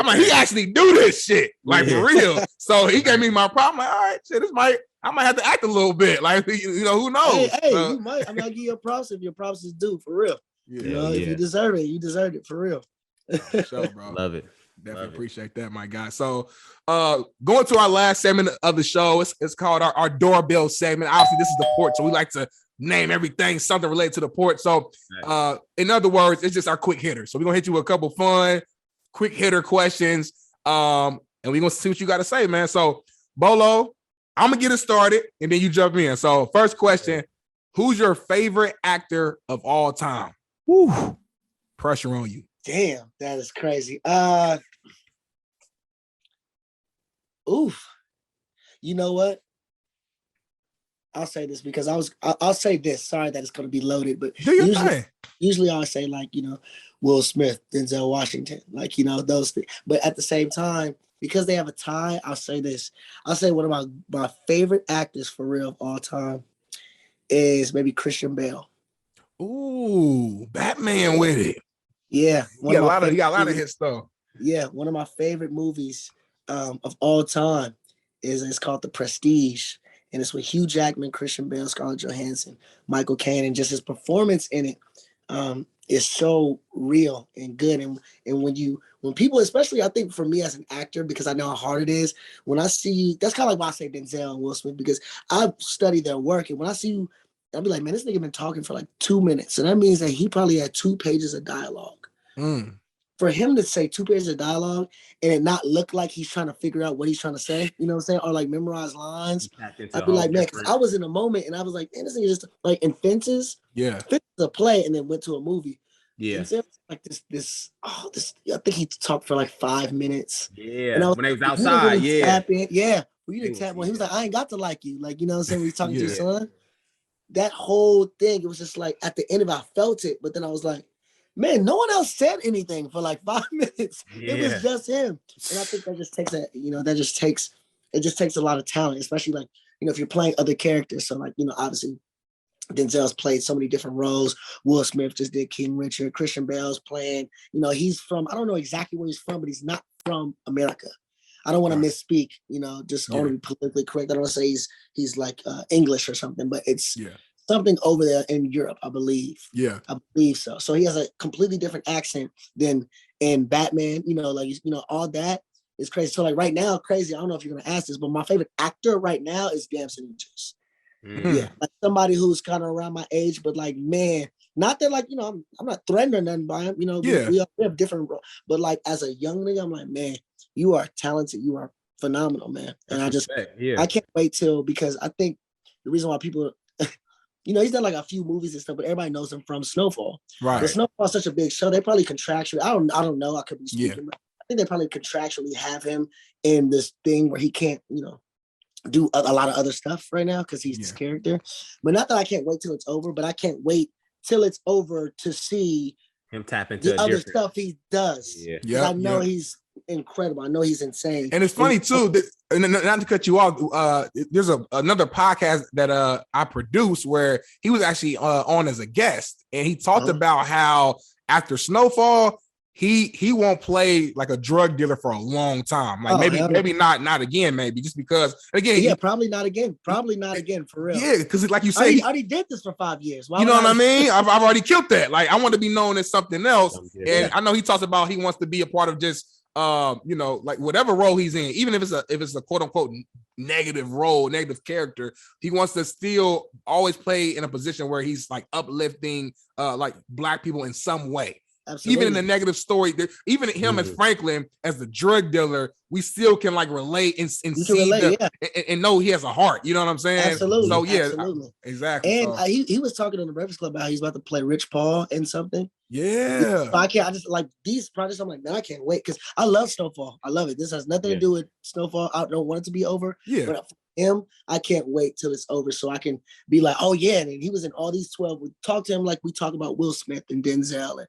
like, he actually do this shit, like, for real. So he gave me my problem. Like, all right, shit, I might have to act a little bit. Like, you know, who knows?
Hey, you might. I mean, I'll give you a props if your props is due, for real.
Yeah.
You know, if you deserve it, you deserved it, for real.
For sure, bro.
Love it.
Definitely appreciate that, my guy. So going to our last segment of the show, it's called our doorbell segment. Obviously, this is the Porch, so we like to name everything something related to the Porch. So in other words, it's just our quick hitter. So we're gonna hit you with a couple fun quick hitter questions, and we're gonna see what you got to say, man. So Bolo, I'm gonna get it started and then you jump in. So first question, who's your favorite actor of all time? Woo, pressure on you.
Damn, that is crazy. Oof. You know what? I'll say this because I'll say this. Sorry that it's going to be loaded, but usually I'll say, like, you know, Will Smith, Denzel Washington, like, you know, those things. But at the same time, because they have a tie, I'll say this. I'll say one of my favorite actors for real of all time is maybe Christian Bale.
Ooh, Batman with it.
Yeah.
He got a lot of hits though.
Yeah, one of my favorite movies of all time it's called The Prestige. And it's with Hugh Jackman, Christian Bale, Scarlett Johansson, Michael Caine, and just his performance in it is so real and good. And when people, especially I think for me as an actor, because I know how hard it is, when I see you, that's kind of like why I say Denzel and Will Smith, because I've studied their work. And when I see you, I'll be like, man, this nigga been talking for like 2 minutes. And that means that he probably had 2 pages of dialogue. For him to say 2 pages of dialogue and it not look like he's trying to figure out what he's trying to say, you know what I'm saying? Or like memorize lines. I'd be like, man, because I was in a moment and I was like, man, this is just like in Fences.
Yeah.
Fences a play and then went to a movie.
Yeah.
Like this, I think he talked for like 5 minutes.
Yeah.
And
when they was outside. Yeah.
Yeah. Well, you didn't tap when he was like, I ain't got to like you. Like, you know what I'm saying? When he's talking to his son. That whole thing, it was just like at the end of it, I felt it, but then I was like, man, no one else said anything for like 5 minutes. Yeah. It was just him. And I think that just takes it just takes a lot of talent, especially like, you know, if you're playing other characters. So like, you know, obviously Denzel's played so many different roles. Will Smith just did King Richard. Christian Bale's playing, you know, he's from, I don't know exactly where he's from, but he's not from America. I don't want to misspeak, you know, just I want to be politically correct. I don't want to say he's like English or something, but it's something over there in Europe, I believe.
Yeah.
I believe so. So he has a completely different accent than in Batman, you know, like, you know, all that is crazy. So like right now, crazy, I don't know if you're going to ask this, but my favorite actor right now is Damson Idris. Yeah. Like somebody who's kind of around my age, but like, man, not that like, you know, I'm not threatened or nothing by him, you know, we have different roles, but like as a young nigga, I'm like, man, you are talented. You are phenomenal, man. And I can't wait because I think the reason why people, you know, he's done like a few movies and stuff, but everybody knows him from SnowFall.
Right.
But SnowFall is such a big show. They probably contractually, I don't know. I could be speaking, but I think they probably contractually have him in this thing where he can't, you know, do a lot of other stuff right now because he's this character. But not that I can't wait till it's over, but I can't wait till it's over to see
him tap into
the other stuff he does. Yeah. I know he's incredible. I know he's insane.
And it's funny too, and not to cut you off, there's another podcast that I produced where he was actually on as a guest, and he talked about how after Snowfall, he won't play like a drug dealer for a long time. Like maybe not again, maybe just because again,
probably not again for real.
Yeah, because like you say,
I already did this for 5 years.
You know what I mean? I've already killed that. Like I want to be known as something else. And I know he talks about he wants to be a part of just like whatever role he's in, even if it's a quote unquote negative role, negative character, he wants to still always play in a position where he's like uplifting like Black people in some way. Absolutely. Even in the negative story, even him as Franklin, as the drug dealer, we still can like relate and see and know he has a heart. You know what I'm saying?
Absolutely.
So yeah,
absolutely.
Exactly.
And he was talking on the Breakfast Club about how he's about to play Rich Paul in something.
Yeah.
So I just like these projects. I'm like, man, I can't wait because I love Snowfall. I love it. This has nothing to do with Snowfall. I don't want it to be over.
Yeah.
But for him, I can't wait till it's over so I can be like, oh yeah. And he was in all these 12. We talk to him like we talk about Will Smith and Denzel and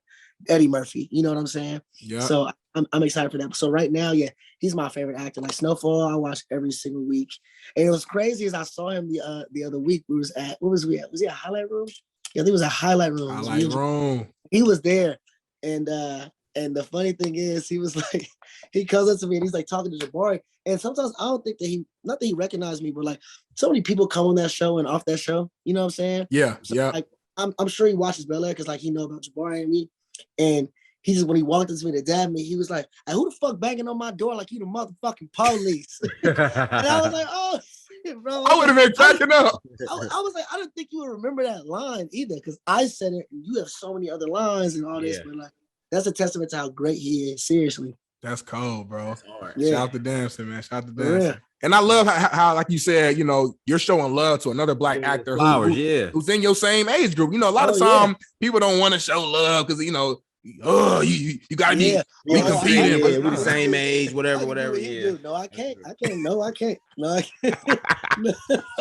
Eddie Murphy, you know what I'm saying? Yeah. So I'm excited for that. So right now, yeah, he's my favorite actor. Like Snowfall, I watch every single week. And it was crazy as I saw him the other week. Where was we at? Was he a highlight room? Yeah, I think it was a highlight room. He was there. And the funny thing is, he was like, he comes up to me and he's like talking to Jabari. And sometimes I don't think that not that he recognized me, but like so many people come on that show and off that show. You know what I'm saying?
Yeah.
So, like, I'm sure he watches Bel-Air because like he know about Jabari and me. And he just, when he walked into me to dab me, he was like, hey, who the fuck banging on my door like you the motherfucking police? And I was like, oh shit, bro.
I would have been cracking up.
I was like, I didn't think you would remember that line either, because I said it and you have so many other lines and all this, but like that's a testament to how great he is. Seriously.
That's cold, bro.
Yeah.
Shout out to Damson, man. Shout out to Damson. Yeah. And I love how, like you said, you know, you're showing love to another Black actor who's in your same age group. You know, a lot of time people don't want to show love because, you know, you gotta be competing.
We're the same age, whatever. Yeah.
No, I can't. No, I can't.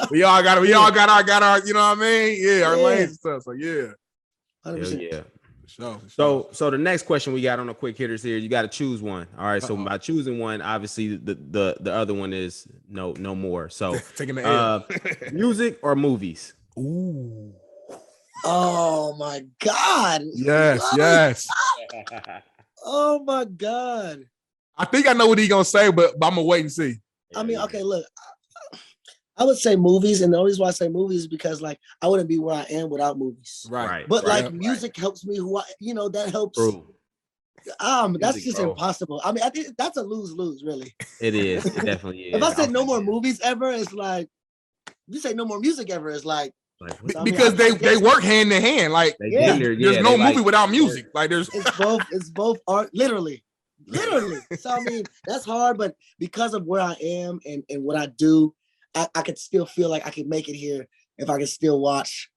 we all got our, you know what I mean? Yeah, our lanes and stuff. So yeah.
100%.
Yeah. So the next question we got on the quick hitters here, you got to choose one. All right. So by choosing one, obviously the other one is no more. So
taking the
music or movies?
Ooh.
Oh my God.
Yes.
Oh my God.
I think I know what he's gonna say, but I'm gonna wait and see.
I mean, okay, look. I would say movies, and the only reason why I say movies is because like I wouldn't be where I am without movies.
Right.
But like music helps me that helps.
True.
That's just impossible. I mean, I think that's a lose-lose, really.
It is. It definitely is.
If I say no more movies ever, it's like you say no more music ever, it's like
because they work hand in hand. Like there's no movie without music. Like
it's both art, literally. So I mean, that's hard, but because of where I am and what I do, I could still feel like I could make it here if I could still watch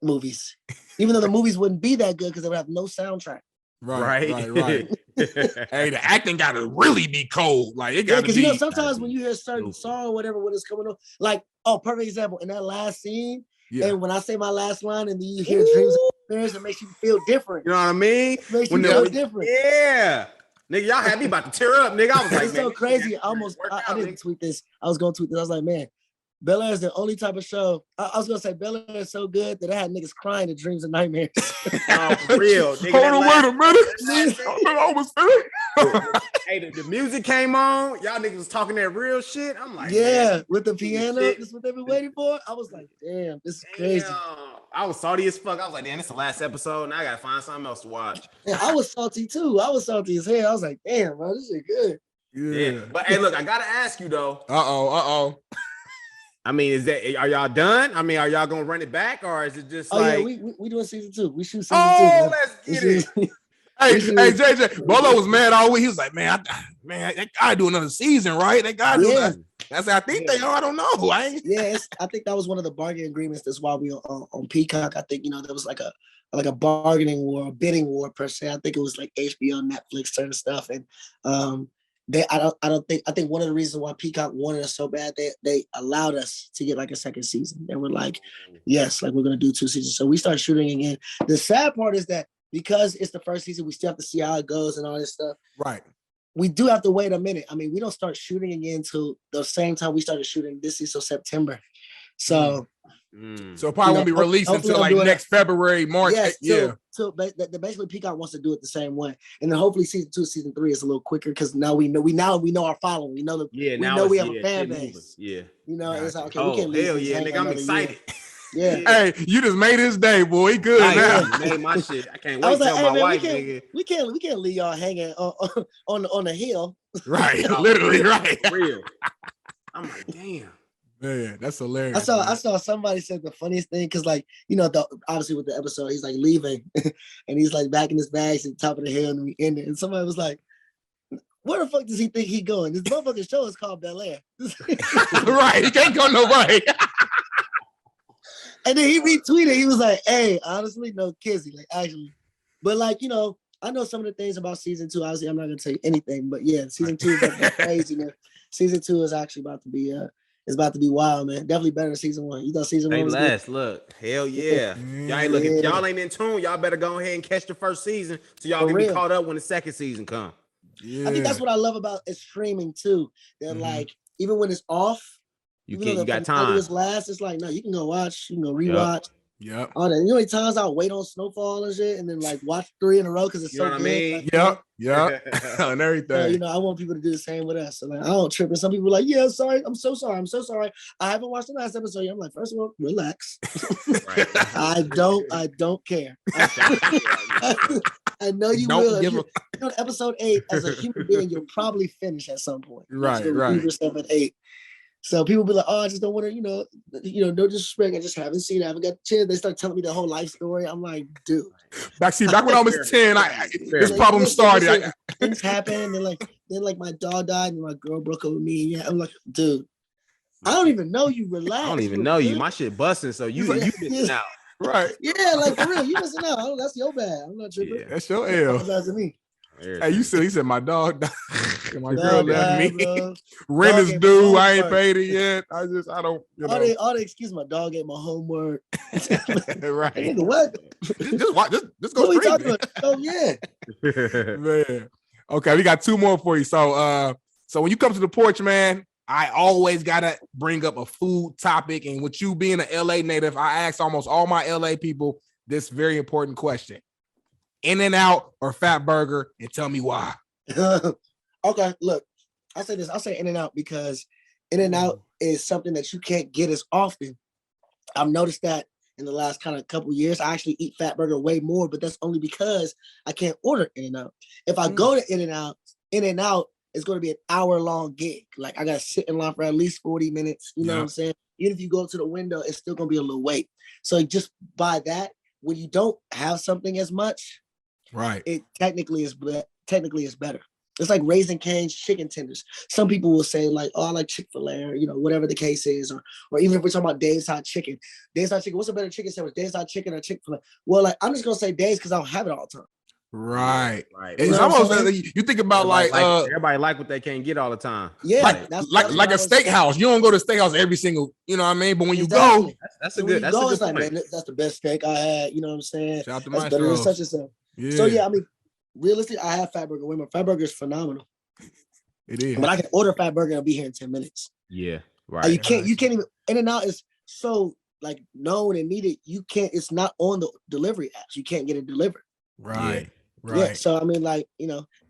movies, even though the movies wouldn't be that good because they would have no soundtrack.
Right. Hey, the acting got to really be cold. Like it got to be.
Because sometimes when you hear a certain song or whatever, when it's coming on, like perfect example in that last scene, and when I say my last line, and then you hear Dreams of Experience, it makes you feel different.
You know what I mean?
It makes you feel different.
Yeah. Nigga, y'all had me about to tear up, nigga. I was like,
it's so crazy. I didn't tweet this. I was going to tweet this. I was like, man, Bel-Air is the only type of show. I was going to say Bel-Air is so good that I had niggas crying in dreams and nightmares.
Oh, for real. Nigga,
hold on, wait a minute.
Hey, the music came on. Y'all niggas was talking that real shit. I'm like,
with the piano. This is what they've been waiting for. I was like, damn, this is crazy.
I was salty as fuck. I was like, damn, this is the last episode. Now I got to find something else to watch.
Yeah, I was salty too. I was salty as hell. I was like, damn, bro, this is good.
Yeah. But hey, look, I got to ask you though.
Uh-oh.
I mean, are y'all done? I mean, are y'all gonna run it back, or is it just
we doing season 2? We shoot season 2.
Oh, let's get it.
Hey, JJ, Bolo was mad all week. He was like, man, that guy do another season, right? That guy do that. That's I think they are. I don't know. I
think that was one of the bargaining agreements. That's why we on Peacock. I think there was like a bargaining war, a bidding war per se. I think it was like HBO, Netflix, certain stuff, and I think one of the reasons why Peacock wanted us so bad, they allowed us to get like a second season. They were like, yes, like we're gonna do 2 seasons. So we start shooting again. The sad part is that because it's the first season, we still have to see how it goes and all this stuff.
Right.
we do have to wait a minute. I mean, we don't start shooting again until the same time we started shooting this season, so September. So,
so it probably won't be released until like next February, March.
Yes,
yeah.
So basically, Peacock wants to do it the same way, and then hopefully season 2, season 3 is a little quicker because now we know our following. We know we have a fan base.
Yeah,
you know, it's like, okay,
we
can't leave.
Hell yeah, nigga, I'm excited.
Yeah.
Hey, you just made his day, boy. He good now.
Made my shit. I can't wait to tell my wife, nigga.
We can't leave y'all hanging on the hill.
Right, literally, right.
For real. I'm like, damn.
Man, that's hilarious.
I saw somebody said the funniest thing because, like, you know, obviously with the episode, he's like leaving and he's like back in his bags at the top of the hill and we end it. And somebody was like, where the fuck does he think he going? This motherfucking show is called Bel-Air.
Right, he can't go nowhere.
And then he retweeted. He was like, hey, honestly, no kizzy. Like, actually. But, like, you know, I know some of the things about season 2. Obviously, I'm not going to tell you anything. But, yeah, season 2 is about to be crazy, man. Season 2 is actually about to be it's about to be wild, man. Definitely better than season 1. You thought season 1 was good?
Look. Hell yeah. Y'all ain't looking. Y'all ain't in tune. Y'all better go ahead and catch the first season so y'all can be caught up when the second season come.
Yeah. I think that's what I love about it streaming, too. That, like, even when it's off,
you got time.
Last, it's like, no, you can go watch, you can go rewatch.
Yep.
All that. You know how many times I'll wait on SnowFall and shit and then like watch 3 in a row because it's so good. I mean?
Like, yep. And everything.
So, you know, I want people to do the same with us. So like, I don't trip. And some people are like, yeah, sorry. I'm so sorry. I haven't watched the last episode yet. I'm like, first of all, relax. Right. I don't care. I know you will. You're on episode 8 as a human being, you'll probably finish at some point.
Right.
Yourself at 8. So people be like, oh, I just don't want to, no disrespect. I just haven't seen it. I haven't got the chance. They start telling me the whole life story. I'm like, dude.
Back when I was 10, this problem started.
Things happen. And then my dog died and my girl broke up with me. Yeah, I'm like, dude, I don't even know you. Relax.
I don't even know you. My shit busting. So you missing out.
Right.
Yeah, like for real. You missing out. That's your bad. I'm not tripping.
Yeah, that's your L.
That's me.
Hey, he said my dog died. My girl left me. Rent is due. I ain't paid it yet. I don't.
All the excuse. My dog ate my homework.
Right.
Nigga, what?
Just go straight.
Oh yeah.
Man. Okay, we got 2 more for you. So when you come to the porch, man, I always gotta bring up a food topic. And with you being an LA native, I ask almost all my LA people this very important question. In-N-Out or Fat Burger, and tell me why.
Okay, look, I'll say this. I'll say In-N-Out because In-N-Out is something that you can't get as often. I've noticed that in the last kind of couple years. I actually eat Fat Burger way more, but that's only because I can't order In-N-Out. If I go to In-N-Out is going to be an hour-long gig. Like, I got to sit in line for at least 40 minutes. You know what I'm saying? Even if you go to the window, it's still going to be a little wait. So just by that, when you don't have something as much,
right,
it technically is better. It's like Raising Cane's chicken tenders. Some people will say like, oh, I like Chick-fil-A or, whatever the case is. Or even if we're talking about Dave's Hot Chicken. Dave's Hot Chicken, what's a better chicken sandwich? Dave's Hot Chicken or Chick-fil-A? Well, like, I'm just going to say Dave's because I don't have it all the time.
Right. It's almost like you think about
everybody like what they can't get all the time.
Yeah.
Like a steakhouse. You don't go to steakhouse every single, you know what I mean? But when you go,
that's a good point.
Like, man, that's the best steak I had. You know what I'm saying?
Shout out to
that's better than such and such. Yeah. So yeah, I mean, realistically, I have Fat Burger women. Fat Burger is phenomenal.
It is.
But I can order Fat Burger and I'll be here in 10 minutes.
Yeah. Right.
You can't even In-N-Out is so like known and needed. It's not on the delivery apps. You can't get it delivered.
Right.
Yeah.
Right.
Yeah, so I mean, like,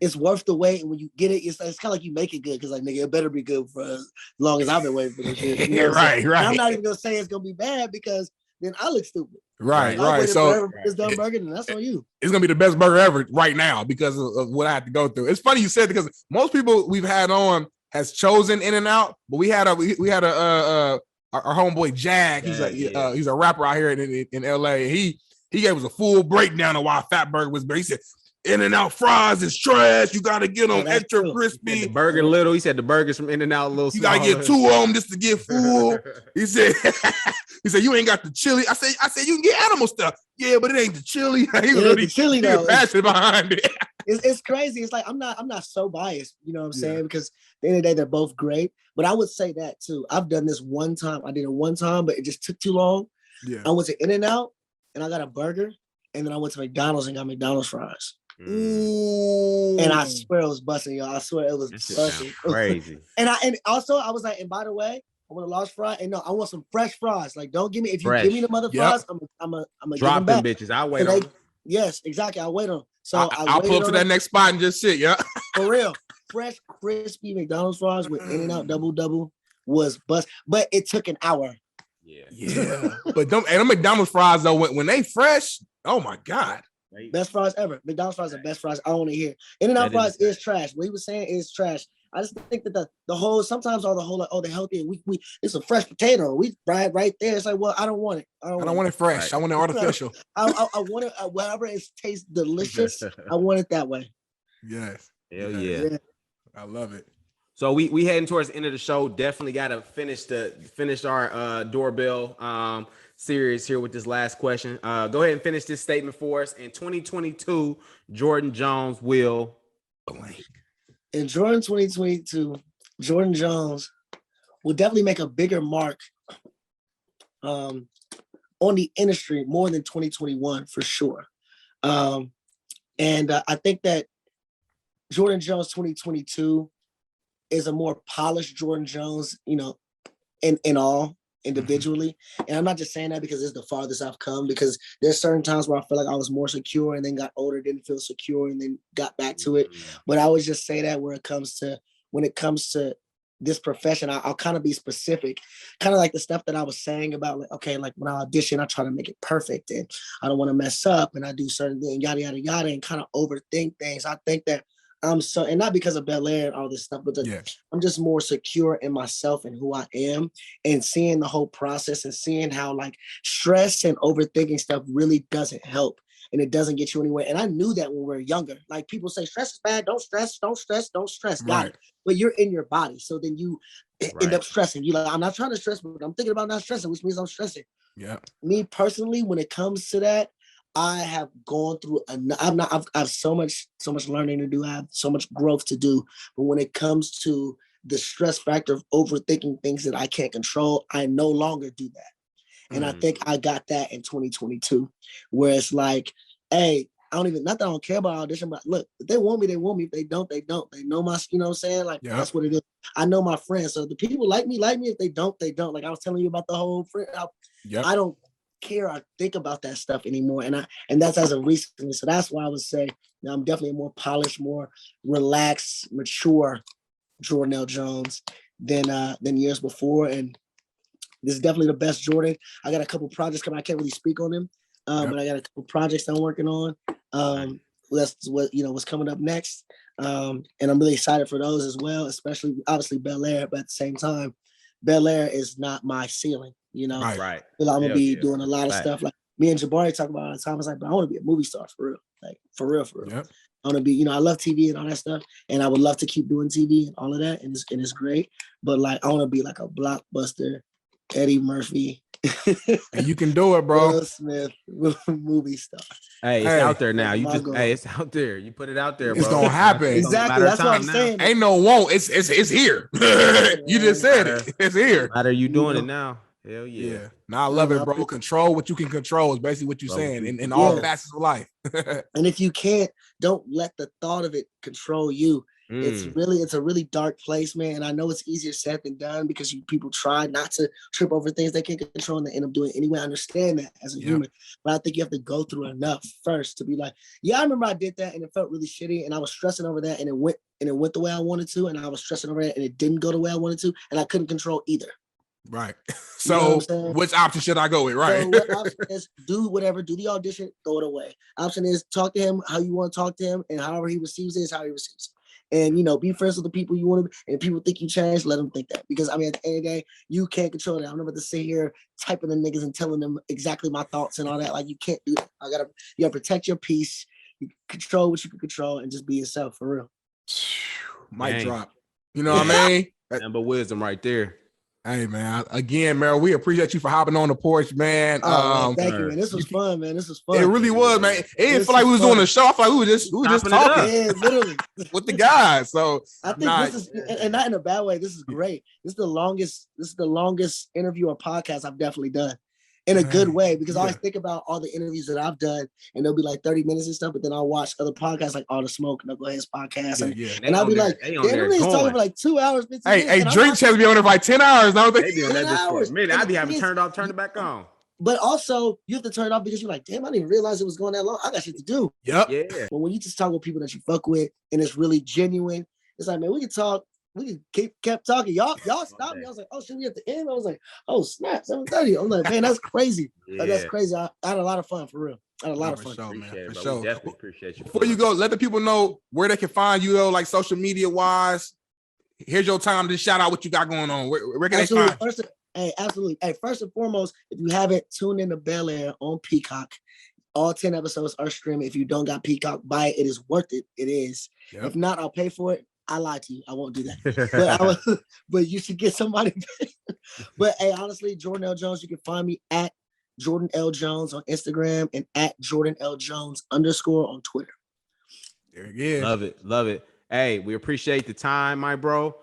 it's worth the wait. And when you get it, it's kind of like you make it good because, like, nigga, it better be good for as long as I've been waiting for this shit.
Right.
I'm not even gonna say it's gonna be bad because then I look stupid.
Right.
So it's done burger, then that's on you.
It's gonna be the best burger ever right now because of what I have to go through. It's funny you said because most people we've had on has chosen In-N-Out, but we had our homeboy Jag. He's a rapper out here in LA. He gave us a full breakdown of why Fat Burger was better. He said, In-N-Out fries is trash. You got to get them extra crispy.
The burger little. He said the burgers from In-N-Out little.
You got to get 2 of them just to get full. He said, you ain't got the chili. I said, you can get animal stuff. Yeah, but it ain't the chili. He was really
chili though.
Passionate behind it.
It's crazy. It's like I'm not so biased. You know what I'm saying? Because at the end of the day, they're both great. But I would say that too. I've done this one time. I did it one time, but it just took too long.
Yeah.
I went to In-N-Out and I got a burger. And then I went to McDonald's and got McDonald's fries.
Ooh.
And I swear it was busting, y'all. I swear it was busting.
Crazy.
And also I was like, and by the way, I want a large fry. And no, I want some fresh fries. Like, don't give me, if you give me the mother fries, I'm gonna
drop
give them
them
back.
bitches. I'll wait on them.
Yes, exactly. I'll wait on them. So
I'll pull up to that next spot and just sit. Yeah.
For real. Fresh, crispy McDonald's fries with In-N-Out double was bust, but it took an hour.
Yeah. But them McDonald's fries though, when they fresh, oh my God.
Best fries ever. McDonald's fries are best fries. I want to hear. In-N-Out fries is trash. What he was saying is trash. I just think that the whole, sometimes all the whole, like, oh, the healthy, we it's a fresh potato. We fry it right there. It's like, well, I don't want it. I don't want it fresh. Right. I want it artificial. I want it, whatever it tastes delicious. I want it that way.
Yes.
Hell yeah.
I love it.
So we heading towards the end of the show. Definitely got to finish our doorbell series here with this last question. Go ahead and finish this statement for us. In 2022, Jordan Jones will blank.
In Jordan 2022, Jordan Jones will definitely make a bigger mark on the industry more than 2021 for sure. And I think that Jordan Jones 2022 is a more polished Jordan Jones, you know, in all individually. And I'm not just saying that because it's the farthest I've come, because there's certain times where I feel like I was more secure and then got older, didn't feel secure and then got back to it. But I would just say that when it comes to this profession, I'll kind of be specific, kind of like the stuff that I was saying about, like, okay, like when I audition, I try to make it perfect and I don't want to mess up and I do certain things, yada, yada, yada, and kind of overthink things. I think that I'm so, and not because of Bel-Air and all this stuff, but I'm just more secure in myself and who I am, and seeing the whole process and seeing how like stress and overthinking stuff really doesn't help and it doesn't get you anywhere. And I knew that when we were younger. Like, people say stress is bad, don't stress. Got it. But you're in your body. So then you end up stressing. You like, I'm not trying to stress, but I'm thinking about not stressing, which means I'm stressing. Yeah. Me personally, when it comes to that, I have gone through I've so much learning to do. I have so much growth to do. But when it comes to the stress factor of overthinking things that I can't control, I no longer do that. And I think I got that in 2022, where it's like, hey, not that I don't care about audition, but look, if they want me, they want me. If they don't, they don't. They know my, you know what I'm saying? Like, that's what it is. I know my friends. So the people like me. If they don't, they don't. Like I was telling you about the whole friend. I don't care or think about that stuff anymore, and that's as of recently. So that's why I would say I'm definitely a more polished, more relaxed, mature Jordan L. Jones than years before, and this is definitely the best Jordan. I got a couple projects coming. I can't really speak on them, but I got a couple projects that I'm working on. That's what's coming up next, and I'm really excited for those as well. Especially, obviously, Bel-Air, but at the same time, Bel-Air is not my ceiling. You know, right. I'm gonna be doing a lot of stuff. Like me and Jabari talk about all the time. It's like, but I want to be a movie star for real. Like for real. Yep. I want to be, I love TV and all that stuff, and I would love to keep doing TV and all of that, and it's great. But like, I want to be like a blockbuster Eddie Murphy.
And you can do it, bro.
Will Smith movie star.
Hey, it's out there now. It's out there. You put it out there, bro.
It's gonna happen.
Exactly. That's what I'm saying.
Ain't no won't. It's here. You just said it. It's here.
Matter you doing it now. Hell yeah.
Now I love it, bro. Control what you can control is basically what you're saying in all facets of life.
And if you can't, don't let the thought of it control you. It's a really dark place, man. And I know it's easier said than done because people try not to trip over things they can't control and they end up doing it anyway. I understand that as a human, but I think you have to go through enough first to be like, yeah, I remember I did that and it felt really shitty and I was stressing over that and it went the way I wanted to, and I was stressing over it and it didn't go the way I wanted to, and I couldn't control either.
Right. So which option should I go with? Right.
So what option is do whatever, do the audition, throw it away. Option is talk to him how you want to talk to him, and however he receives it is how he receives it. And be friends with the people you want to be, and people think you changed, let them think that. Because at the end of the day, you can't control that. I'm not about to sit here typing the niggas and telling them exactly my thoughts and all that. Like, you can't do that. You gotta protect your peace, you control what you can control, and just be yourself for real.
Mic drop. You know what I mean?
Number wisdom right there.
Hey, man. Again, man, we appreciate you for hopping on the porch, man.
Man, thank you, man. This was fun, man. This was fun.
It really was, man. It didn't feel like we was doing a show. I feel like we were just talking.
Yeah, literally.
With the guys. So
I think this is, and not in a bad way, this is great. This is the longest interview or podcast I've definitely done. in a good way, because I always think about all the interviews that I've done, and they'll be like 30 minutes and stuff, but then I'll watch other podcasts like All the Smoke, Knuckleheads podcast, and I'll be like, they really talking for like 2 hours, 15 minutes.
Hey, Drink Champs be on there for like 10 hours. Don't
they be on that just for a minute. I'd be having turned off, turned it back on.
But also, you have to turn it off because you're like, damn, I didn't realize it was going that long. I got shit to do.
Yep.
Yeah.
But when you just talk with people that you fuck with and it's really genuine, it's like, man, we can talk. We kept talking. Y'all stopped me. I was like, oh, shit, we at the end. I was like, oh, snap, 7:30. I'm like, man, that's crazy. Like, that's crazy. I had a lot of fun, for real. I had a lot of fun.
Sure, man. For
sure.
sure.
We definitely appreciate you.
Before you go, let the people know where they can find you, though, like social media wise. Here's your time to shout out what you got going on. Where can they find you?
Absolutely. Hey, first and foremost, if you haven't tuned in to Bel-Air on Peacock, all 10 episodes are streaming. If you don't got Peacock, buy it. It is worth it. It is. Yep. If not, I'll pay for it. I lied to you. I won't do that. But you should get somebody. But hey, honestly, Jordan L. Jones, you can find me at Jordan L. Jones on Instagram and at Jordan L. Jones _ on Twitter.
There it is.
Love it. Hey, we appreciate the time, my bro.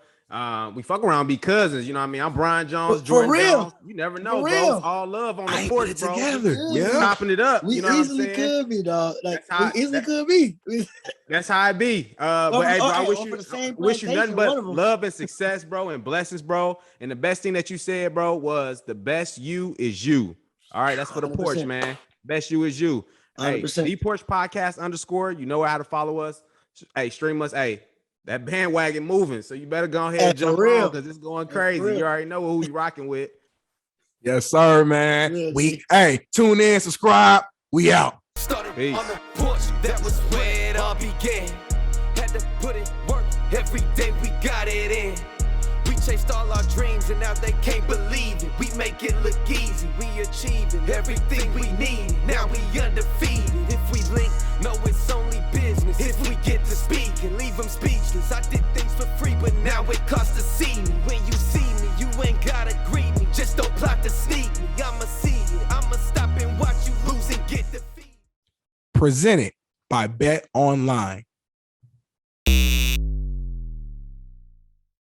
We fuck around, be cousins. You know what I mean? I'm Brian Jones, Jordan
for real.
Jones. You never know, bro. It's all love on the porch, bro.
Together.
We chopping it up.
We
you know
easily
what I'm saying?
could be, dog. Like we easily could be.
That's how it be. But hey, bro, I wish you nothing but love and success, bro, and blessings, bro. And the best thing that you said, bro, was the best you is you. All right, that's for the 100%. Porch, man. Best you is you. 100%. Hey, the Porch Podcast _ you know how to follow us. Hey, stream us. Hey, that bandwagon moving, so you better go ahead and jump on because it's going crazy. You already know who you rocking with.
Yes, sir, man.
Yeah.
Tune in, subscribe. We out.
Started on the porch, that was where it all began. Had to put in work every day, we got it in. We chased all our dreams and now they can't believe it. We make it look easy, we achieving everything we need. Now we undefeated. If we link, no, it's only business. If we get to speak and leave them speechless. I did things for free, but now it costs to see me. When you see me, you ain't gotta greet me. Just don't plot to sneak me. I'ma see it, I'ma stop and watch you lose and get defeated.
Presented by Bet Online.